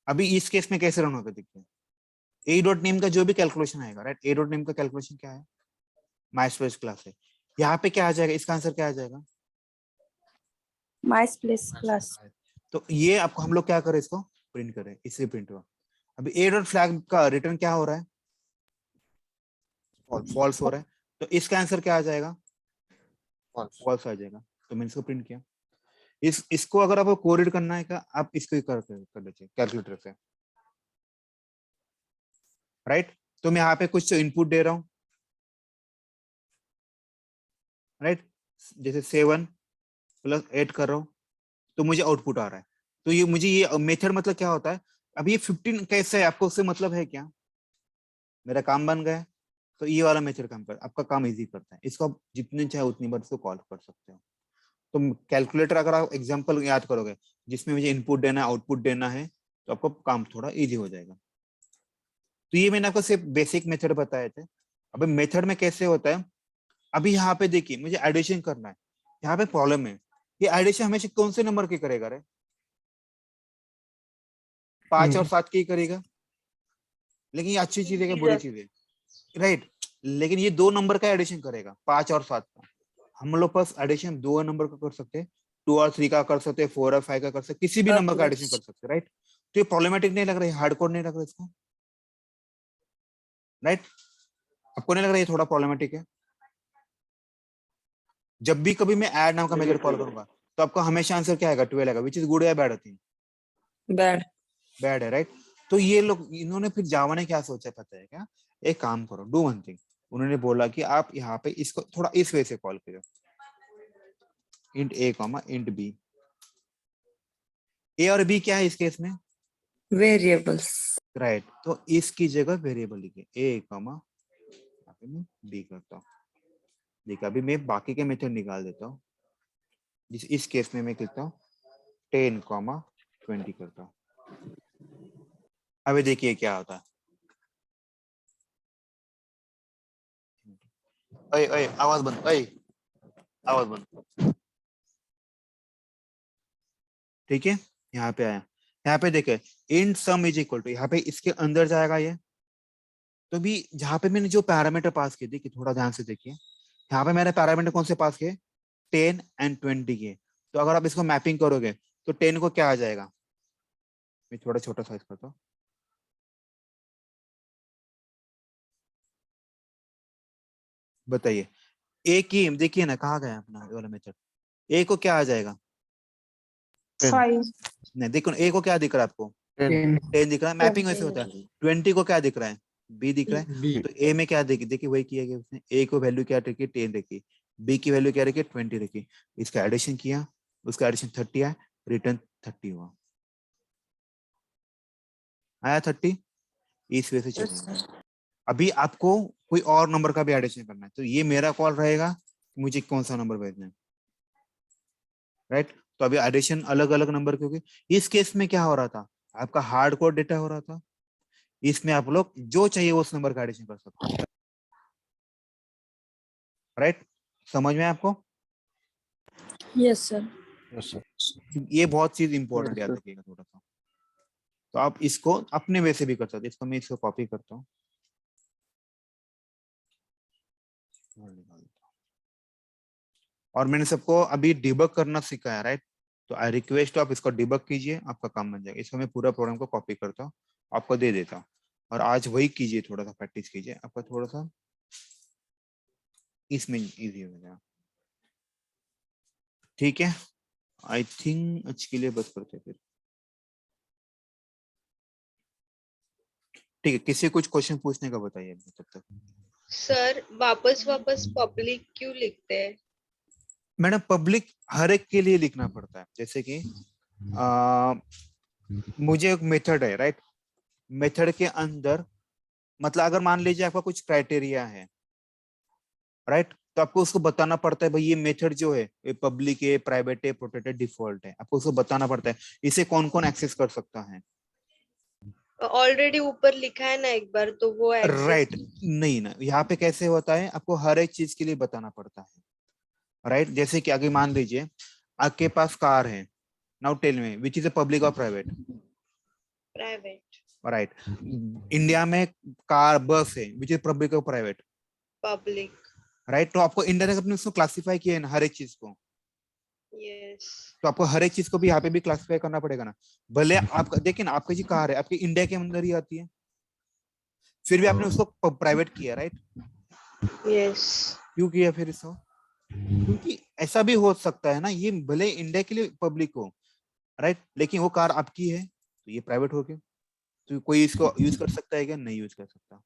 अभी इस केस में कैसे रन होगा देखिए, ए डॉट नेम का जो भी कैलकुलेशन आएगा राइट, ए डॉट नेम का कैलकुलेशन क्या है, माई स्पेस क्लास है। यहाँ पे क्या आ जाएगा, इसका आंसर क्या आ जाएगा, माई स्पेस क्लास। तो ये आपको हम लोग क्या करें, इसको प्रिंट करें, इसलिए प्रिंट हुआ। अभी ए डॉट फ्लैग का रिटर्न क्या हो रहा है, फॉल्स हो रहा है, तो इसका आंसर क्या आ जाएगा, फॉल्स आ जाएगा। तो मैंने इसको प्रिंट किया। इसको अगर आपको कोरिलेट करना है क्या, आप इसको ही कर लीजिए कैलकुलेटर से, राइट। तो मैं यहाँ पे कुछ इनपुट दे रहा हूँ, राइट, जैसे 7 + 8 कर रहा हूँ, तो मुझे आउटपुट आ रहा है। तो ये मुझे ये मेथड मतलब क्या होता है, अब ये 15 कैसे है, आपको उससे मतलब है क्या, मेरा काम बन गया। तो ये वाला मेथड काम कर, आपका काम इजी करता है। इसको आप जितने चाहे उतनी बार इसको कॉल कर सकते हो। तो कैलकुलेटर अगर आप एग्जांपल याद करोगे जिसमें मुझे इनपुट देना है, आउटपुट देना है, तो आपको काम थोड़ा इजी हो जाएगा। तो ये मैंने आपको सिर्फ बेसिक मेथड बताए थे। अब मेथड में कैसे होता है, अभी यहाँ पे देखिए मुझे एडिशन करना है, यहाँ पे प्रॉब्लम है, ये एडिशन हमेशा कौन से नंबर की करेगा रे, 5 और 7 की करेगा। लेकिन ये अच्छी चीज है क्या बुरी चीज है, राइट। लेकिन ये 2 नंबर का एडिशन करेगा, 5 और 7 का। हम लोग पास एडिशन 2 नंबर का कर सकते हैं, 2 और 3 का कर सकते हैं, 4 और 5 का कर सकते हैं, किसी भी नंबर का एडिशन कर सकते हैं, राइट। तो ये प्रॉब्लमेटिक नहीं लग रहा है, हार्डकोर नहीं लग रहा है इसको, राइट। आपको नहीं लग रहा है ये थोड़ा प्रॉब्लमेटिक है। जब भी कभी मैं ऐड नाम का मेथड कॉल करूंगा तो आपको हमेशा आंसर क्या आएगा, 12 आएगा, विच इज गुड या बैड होती है, बैड। बैड है, राइट। तो ये लोग इन्होंने फिर जावा ने क्या सोचा पता है क्या, एक काम करो, डू वन थिंग। उन्होंने बोला कि आप यहाँ पे इसको थोड़ा इस वे से कॉल करो, इंट ए कॉमा इंट बी। ए और बी क्या है इस केस में, वेरिएबल्स। राइट। तो इसकी जगह वेरिएबल लिखे ए कॉमा बी करता हूँ। देखिए अभी मैं बाकी के मेथड निकाल देता हूँ। इस केस में मैं कहता हूँ 10 कॉमा 20 करता हूँ। अभी देखिए क्या होता है, ओए ओए आवाज बंद, ओए आवाज बंद, ठीक है। यहाँ पे आया, यहाँ पे देखे int sum is equal to, यहाँ पे इसके अंदर जाएगा ये। तो भी जहाँ पे मैंने जो पैरामीटर पास किए, देखिए थोड़ा ध्यान से देखिए, यहाँ पे मैंने पैरामीटर कौन से पास किए, 10 और 20 के। तो अगर आप इसको मैपिंग करोगे तो 10 को क्या आ जाएगा, मैं थोड़ा छोटा साइज करता हूँ, बताइए। ए की देखिए ना कहाँ गया अपना वाला मेथड, ए को क्या आ जाएगा, 5 नहीं देखो ए को क्या दिख रहा है आपको, 10 दिख रहा है। मैपिंग वैसे होता है, 20 को क्या दिख रहा है, बी दिख रहा है। तो ए में क्या देखिए वही किया गया उसने, ए को वैल्यू क्या रखी, 10 रखी, बी की वैल्यू क्या रखी, 20 रखी। इसका एडिशन किया, उसका एडिशन 30 आया, रिटर्न 30 हुआ, आया 30। इस वजह से चलेगा। अभी आपको कोई और नंबर का भी एडिशन करना है, तो ये मेरा कॉल रहेगा मुझे कौन सा नंबर भेजना है, राइट। तो अभी एडिशन अलग अलग नंबर के होगी। इस केस में क्या हो रहा था, आपका हार्ड कोड डेटा हो रहा था, इसमें आप लोग जो चाहिए उस नंबर का एडिशन कर सकते हैं, राइट। समझ में आपको, यस सर। ये बहुत चीज इंपॉर्टेंट याद रखिएगा थोड़ा सा। तो आप इसको अपने वे से भी कर सकते हैं। इसको मैं इसको कॉपी करता हूँ, और मैंने सबको अभी डिबग करना सिखाया, राइट। तो आई रिक्वेस्ट आप इसको डिबग कीजिए, आपका काम बन जाएगा। इसको मैं पूरा प्रोग्राम को कॉपी करता हूँ, आपको दे देता हूँ, और आज वही कीजिए, थोड़ा सा प्रैक्टिस कीजिए, आपका थोड़ा सा इसमें इजी हो जाएगा, ठीक है। आई थिंक आज के लिए बस करते हैं फिर, ठीक है। किसी कुछ क्वेश्चन पूछने का बताइए तब तक। सर वापस पब्लिक क्यों लिखते हैं? मैडम पब्लिक हर एक के लिए लिखना पड़ता है, जैसे कि मुझे एक मेथड है, राइट। मेथड के अंदर मतलब अगर मान लीजिए आपका कुछ क्राइटेरिया है, राइट, तो आपको उसको बताना पड़ता है भाई ये मेथड जो है ये पब्लिक है, प्राइवेट है, प्रोटेक्टेड, डिफॉल्ट है। आपको उसको बताना पड़ता है इसे कौन कौन एक्सेस कर सकता है। ऑलरेडी ऊपर लिखा है ना एक बार, तो वो राइट नहीं ना, यहाँ पे कैसे होता है, आपको हर एक चीज के लिए बताना पड़ता है, राइट। जैसे कि आगे मान लीजिए आपके पास कार है, now tell me which is a public और प्राइवेट, प्राइवेट, राइट। इंडिया में कार बस है विच इज पब्लिक और प्राइवेट, पब्लिक, राइट। तो आपको इंडिया ने अपने उसको क्लासिफाई किया है ना हर एक चीज को, यस तो आपको हर एक चीज को भी यहाँ पे भी क्लासिफाई करना पड़ेगा ना। भले आपका देखिए ना, आपकी जी कार है आपकी इंडिया के अंदर ही आती है, फिर भी आपने उसको प्राइवेट किया, राइट? यस क्यों किया फिर इसको? क्योंकि ऐसा भी हो सकता है ना, ये भले इंडिया के लिए पब्लिक हो, राइट, लेकिन वो कार आपकी है तो ये प्राइवेट हो गया, तो कोई इसको यूज कर सकता है क्या? नहीं यूज कर सकता।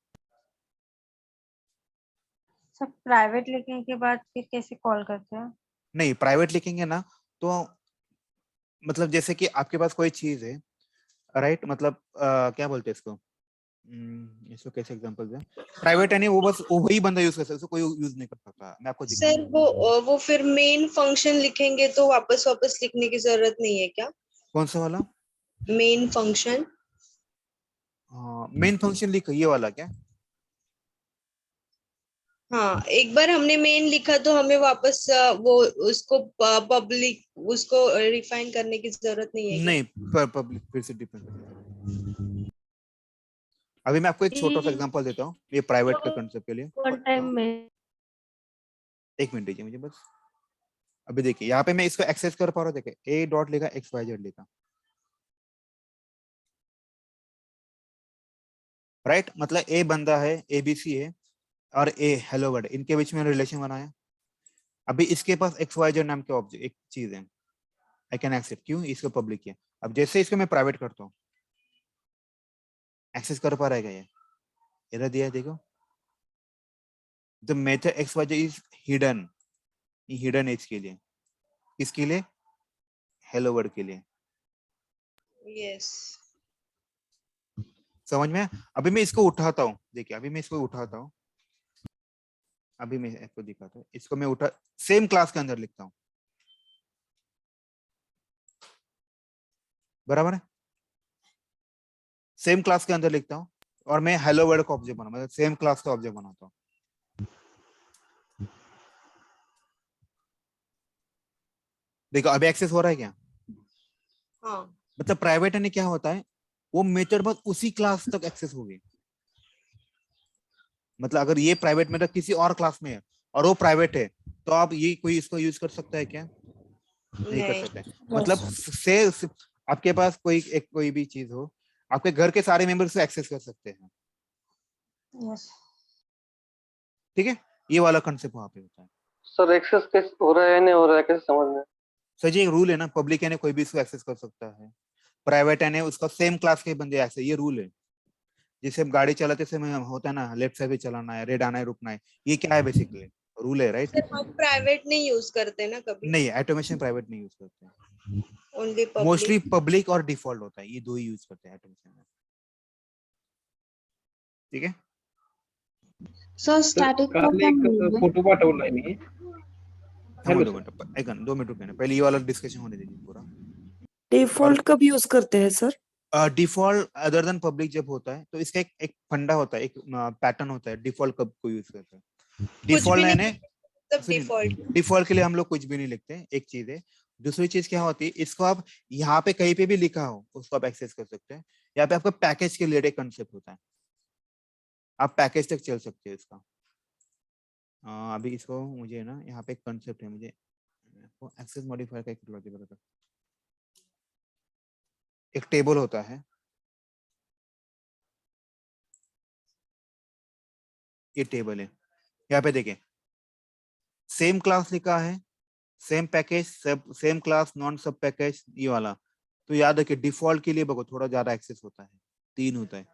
सब प्राइवेट लिखने के बाद फिर कैसे कॉल करते हैं? नहीं, प्राइवेट लिखेंगे ना तो मतलब जैसे कि आपके पास कोई चीज है, राइट, मतलब क्या बोलते हैं इसको, इसको कैसे एग्जांपल दें? प्राइवेट है नहीं, वो बस वही बंदा यूज कर सकता है, उसको कोई यूज नहीं कर सकता। मैं आपको सर वो फिर मेन फंक्शन लिखेंगे तो वापस वापस लिखने की जरूरत नहीं है क्या? कौन सा वाला? Main function. मेन फंक्शन लिखो, ये वाला क्या? हाँ, एक बार हमने मेन लिखा तो हमें वापस वो उसको पब्लिक उसको रिफाइन करने की जरूरत नहीं है क्या? नहीं, पब्लिक फिर से डिपेंड करता है। अभी मैं आपको एक छोटा सा एग्जांपल देता हूँ ये प्राइवेट के कंसेप्ट के लिए। वन टाइम में एक मिनट दीजिए मुझे बस। अभी देखिए यहाँ पे मैं इसको एक्सेस कर पा रहा हूँ, देखिए ए डॉट लिखा, एक्स वाई जेड लिखा, राइट, मतलब ए बंदा है, एबीसी है, और ए हेलो वर्ल्ड, इनके बीच में रिलेशन बनाया। अभी इसके पास एक्स वाई जेड नाम के ऑब्जेक्ट एक चीज है, आई कैन एक्सेप्ट, क्यों? इसको पब्लिक किया। अब जैसे इसको मैं प्राइवेट करता हूँ, एक्सेस कर पा रहा है क्या? ये एरर दिया है, देखो, the method X Y Z is hidden, hidden है इसके लिए, किसके लिए? हेलो वर्ल्ड के लिए। यस समझ में? अभी मैं इसको उठाता हूँ, देखिए अभी मैं इसको उठाता हूँ, अभी मैं आपको दिखाता हूँ, इसको मैं उठा सेम क्लास के अंदर लिखता हूँ, बराबर है, सेम क्लास के अंदर लिखता हूँ, और मैं हेलो वर्ल्ड का ऑब्जेक्ट बना, मतलब सेम क्लास का ऑब्जेक्ट बनाता हूँ। देखो अभी एक्सेस हो रहा है क्या? हाँ मतलब प्राइवेट है क्या होता है, वो मेथड बस उसी क्लास तक एक्सेस होगी। मतलब अगर ये प्राइवेट मेथड किसी और क्लास में है और वो प्राइवेट है, तो आप ये कोई इसको यूज कर सकता है क्या? नहीं कर नहीं सकते। मतलब से आपके पास कोई भी चीज हो, आपके घर के सारे मेंबर्स एक्सेस कर सकते हैं, यस ठीक है? ये वाला कंसेप्ट वहां पे होता है। सर एक्सेस कैसे हो रहा है नहीं हो रहा है कैसे समझ में? सर जी एक रूल है ना, पब्लिक है ना कोई भी इसको एक्सेस कर सकता है, प्राइवेट है ना उसका सेम क्लास के बंदे ऐसे, ये रूल है। जैसे हम गाड़ी चलाते समय होता है ना, लेफ्ट साइड पे चलाना है, रेड आना है, रुकना है, ये क्या है? बेसिकली रूल है, राइट? सर हम प्राइवेट नहीं यूज करते ना कभी, नहीं, ऑटोमेशन प्राइवेट नहीं यूज करते हैं, ओनली मोस्टली पब्लिक। पब्लिक और डिफॉल्ट होता है, ये दो ही यूज करते हैं ऑटोमेशन में, ठीक है? सर स्टॅटिक प्रोग्राम फोटो पाठवलाय मी. थमा 2 मिनट, एक 2 मिनट रुके ना, पहले ये वाला डिस्कशन होने दीजिए पूरा। डिफॉल्ट कब यूज करते हैं sir? Default other than public जब होता है तो इसका एक फंडा होता है, एक पैटर्न होता है, डिफॉल्ट कब को यूज करते हैं। कुछ भी डिफॉल्ट नहीं, यानी सब डिफॉल्ट। डिफॉल्ट के लिए हम लोग कुछ भी नहीं लिखते हैं, एक चीज है। दूसरी चीज क्या होती है, इसको आप यहाँ पे कहीं पे भी लिखा हो उसको आप एक्सेस कर सकते हैं। यहाँ पे आपका पैकेज के रिलेटेड कंसेप्ट होता है, आप पैकेज तक चल सकते हैं इसका। अभी इसको मुझे ना यहाँ पे एक कंसेप्ट है, मुझे एक्सेस मॉडिफायर का एक लॉजिक बताता हूँ। एक टेबल होता है, ये टेबल है, यहाँ पे देखें सेम क्लास लिखा है, सेम पैकेज, सब सेम क्लास, नॉन सब पैकेज, ये वाला। तो याद रखिए डिफॉल्ट के लिए देखो थोड़ा ज्यादा एक्सेस होता है, 3 होता है,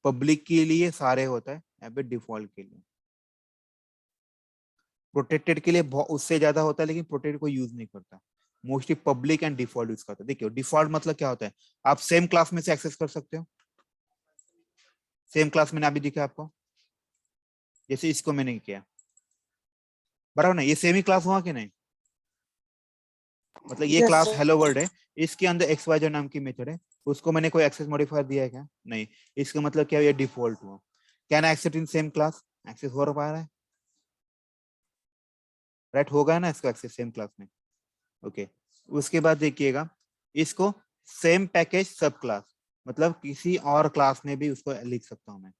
पब्लिक के लिए सारे होता है, यहाँ पे डिफॉल्ट के लिए। प्रोटेक्टेड के लिए उससे ज्यादा होता है, लेकिन प्रोटेक्टेड को यूज नहीं करता, mostly public and default use करता है। देखिए डिफॉल्ट मतलब क्या होता है, आप सेम क्लास में से एक्सेस कर सकते हो, सेम क्लास मैंने अभी दिखा आपको, जैसे इसको मैंने किया, बराबर ना, ये सेम ही क्लास हुआ कि नहीं? मतलब ये Yes, class sir. Hello world है, इसके अंदर एक्स वाई जेड नाम की मेथड है, उसको मैंने कोई एक्सेस मॉडिफायर दिया है क्या? नहीं। इसका मतलब क्या, ये डिफॉल्ट हुआ। Can I access in same class? Access हो पा रहा है, राइट, होगा ना इसको एक्सेस सेम क्लास में, ओके। उसके बाद देखिएगा इसको सेम पैकेज सब क्लास, मतलब किसी और क्लास में भी उसको लिख सकता हूं मैं,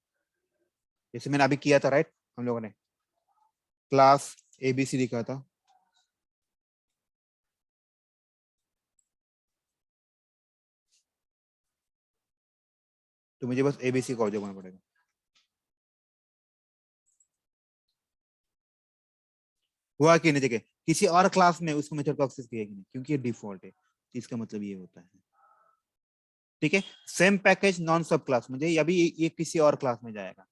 जैसे मैंने अभी किया था, राइट, हम लोगों ने क्लास एबीसी लिखा था, तो मुझे बस एबीसी का ऑब्जेक्ट बनाना पड़ेगा। हुआ कि नहीं, देखिए किसी और क्लास में उसको मेथड को एक्सेस किया कि नहीं, क्योंकि ये डिफॉल्ट है, तो इसका मतलब ये होता है। ठीक है, सेम पैकेज नॉन सब क्लास मुझे अभी ये किसी और क्लास में जाएगा,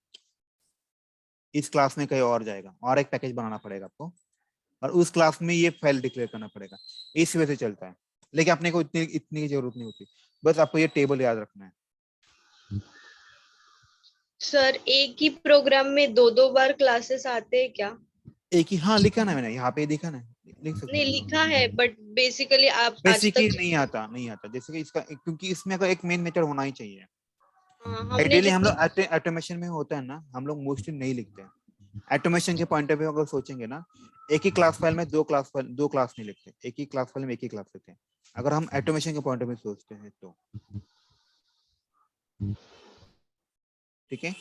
इस क्लास में कहीं और जाएगा, और एक पैकेज बनाना पड़ेगा आपको, और उस क्लास में ये फाइल डिक्लेयर करना पड़ेगा। इस वजह से चलता है, लेकिन अपने को इतनी इतनी की जरूरत नहीं होती, बस आपको ये टेबल याद रखना है। सर एक ही प्रोग्राम में दो बार क्लासेस आते हैं क्या? एक ही, हाँ लिखा ना मैंने यहाँ पे, लिखा ना, लिख सकते नहीं हैं। लिखा है, बट बेसिकली आप आज बेसिकली तक नहीं आता, नहीं आता, जैसे कि इसका, क्योंकि इसमें अगर एक मेन मेथड होना ही चाहिए। हमने आइडियली हम जितनी लोग ऑटोमेशन में होता है ना, हम लोग मोस्टली नहीं लिखते हैं। ऑटोमेशन के पॉइंट ऑफ व्यू अगर सोचेंगे ना, एक ही क्लास फाइल में दो क्लास नहीं लिखते, एक ही क्लास फाइल में एक ही क्लास लिखते हैं, अगर हम ऑटोमेशन के पॉइंट ऑफ व्यू सोचते हैं तो। ठीक है,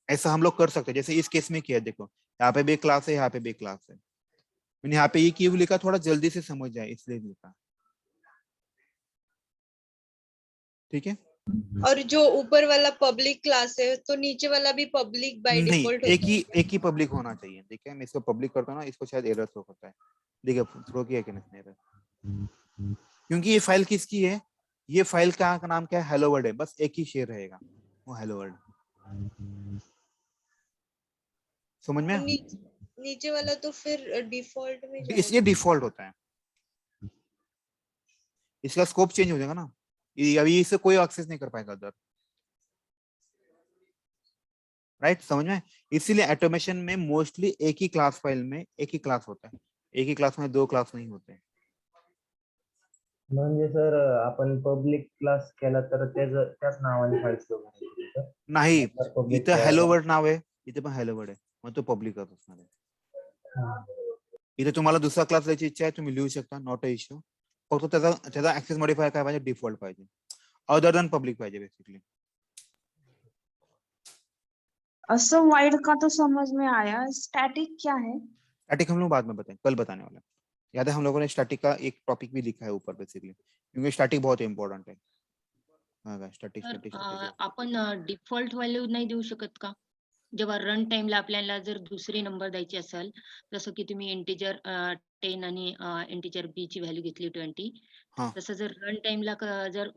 ऐसा हम लोग कर सकते हैं, जैसे इस केस में किया, देखो यहाँ पे भी क्लास है, यहाँ पे भी क्लास है, मैंने यहाँ पे ये क्यों लिखा, थोड़ा जल्दी से समझ जाए इसलिए लिखा। ठीक है, और जो ऊपर वाला पब्लिक क्लास है तो नीचे वाला भी पब्लिक बाय नहीं डिफॉल्ट एक ही पब्लिक होना चाहिए। देखिए मैं इसको पब्लिक करता हूँ ना, इसको शायद एरर थ्रो करता है, देखिए थ्रो किया कि नहीं एरर, क्योंकि ये फाइल किसकी है, ये फाइल का नाम क्या है, हेलो वर्ल्ड है, बस एक ही शेयर रहेगा, वो हेलो वर्ल्ड। समझ में? नीचे वाला तो फिर डिफॉल्ट में इसलिए जाएगा। डिफॉल्ट होता है, इसका स्कोप चेंज हो जाएगा ना, ये अभी इसे कोई एक्सेस नहीं कर पाएगा अदर, राइट? समझ में? इसीलिए ऑटोमेशन में मोस्टली एक ही क्लास फाइल में एक ही क्लास होता है, एक ही क्लास में दो क्लास नहीं होते। म्हणजे सर आपण पब्लिक क्लास केला तर त्याच नावाने फाईल सेव्ह करायची सर. नाही, पब्लिक इथं हॅलो वर्ल्ड नाव आहे, इथे पण हॅलो वर्ल्ड आहे, मग तो पब्लिक असणार आहे। इथे तुम्हाला दुसरा क्लास द्यायची इच्छा आहे, तुम्ही लिहू शकता, नॉट अ इश्यू, फक्त त्याचा ऍक्सेस मॉडिफायर काय पाहिजे, डिफॉल्ट पाहिजे, अदर दॅन पब्लिक पाहिजे बेसिकली। असं वाइड का तो समझ में आया, स्टैटिक क्या है? स्टैटिक हम लोग बाद में बताएं, कल बताने वाले हैं। याद है हम लोगों ने स्टैटिक का एक टॉपिक भी लिखा है ऊपर बेसिकली, क्योंकि स्टैटिक बहुत इंपॉर्टेंट है। हाँ स्टैटिक स्टैटिक आपण डिफॉल्ट व्हॅल्यू नाही देऊ शकत का? जेव्हा रन टाइमला आपल्याला जर दुसरी नंबर द्यायची असेल, जसं की तुम्ही इंटिजर 10 आणि इंटिजर बी ची व्हॅल्यू घेतली 20, हाँ तसं जर रन टाइमला जर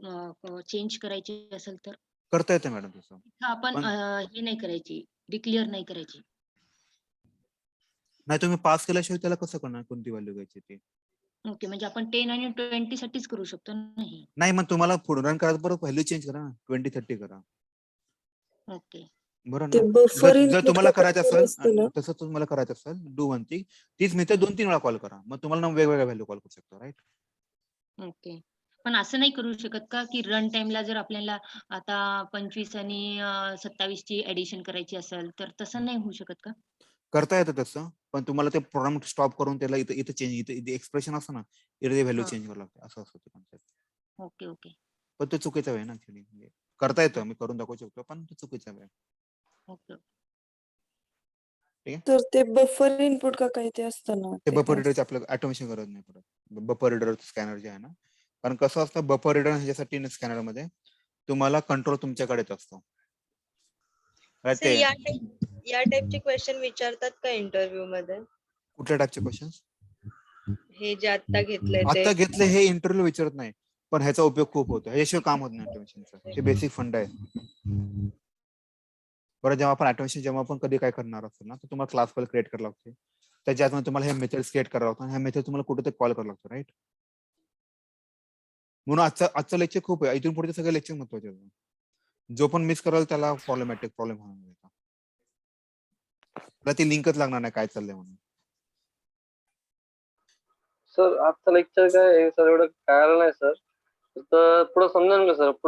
चेंज करायची असेल तर करता येतं मॅडम तसं, आपण पण हे नाही करायची, डिक्लेअर नाही करायची. नाही तुम्ही पास केल्याशिवाय त्याला कसं करणार कोणती व्हॅल्यू घ्यायची ती? ओके, म्हणजे आपण 10 आणि 20 साठीच करू शकतो ना हे? नाही मग तुम्हाला पुढे रन करायचं, बरोबर व्हॅल्यू चेंज करा ना, 20-30 करा, ओके. बरोबर ते ना? बफर जर इनपुट तुम्हाला करायचं असते असेल, ना, तसं तुम्हाला करायचं असेल, डू वन थिंग, तीच मी तर 2-3 वेळा कॉल करा, मग तुम्हाला वेगवेगळ्या व्हॅल्यू कॉल करू शकतो, राईट? ओके. पण असं नाही करू शकत का, की रन टाइमला जर आपल्याला आता 25 आणि 27 ची ऍडिशन करायची असेल, तर तसं नाही होऊ शकत का? करता येतं तसं, पण तुम्हाला ते प्रोग्राम स्टॉप करून त्याला इथं इथं चेंज, इथे एक्सप्रेशन असतं ना, इथे व्हॅल्यू हां. चेंज करावं लागतं, असं असतं ते कॉन्सेप्ट। Okay, okay. पण तो चुकीचा आहे ना ऍक्च्युली, करता येतं, मी करून दाखवू शकतो, पण तो चुकीचा आहे। ओके. तर ते बफर इनपुट का काही ते असतं ना, ते ते बफर काय रिडरचे आपल्याला ऑटोमेशन गरज नाही पडत, बफर रिडर स्कॅनर जे आहे ना, कारण कसं असतं बफर रिडर ह्याच्यासाठी स्कॅनर मध्ये तुम्हाला कंट्रोल तुमच्याकडेच असतो, right? सर या टाइपचे क्वेश्चन विचारतात का इंटरव्ह्यू मध्ये? कुठल्या टाईपचे क्वेश्चन? हे जे आता घेतले ते आता घेतले हे इंटरव्ह्यू विचारत नाही, पण ह्याचा उपयोग खूप होतो, ह्याशिवाय काम होत नाही ऑटोमेशनचं, हे बेसिक फंड आहे। बरं, जेव्हा आपण कधी काय करणार असेल ना, तर तुम्हाला क्लास फाइल क्रिएट करावं लागते, त्याच्या आतमध्ये तुम्हाला हे मेथड्स क्रिएट करावं लागतं, ह्या मेथड तुम्हाला कुठे कॉल करावं लागतं, राईट? म्हणून आजचं लेक्चर खूप आहे, इथून पुढे सगळे लेक्चर महत्वाचे आहेत, जो पण मिस कराल त्याला प्रॉब्लेम होणार, ती लिंकच लागणार नाही काय चाललंय म्हणून। सर आजचं लेक्चर काय सर एवढं कळालं नाही सर, तर पुढे समजेल का सर? पुढे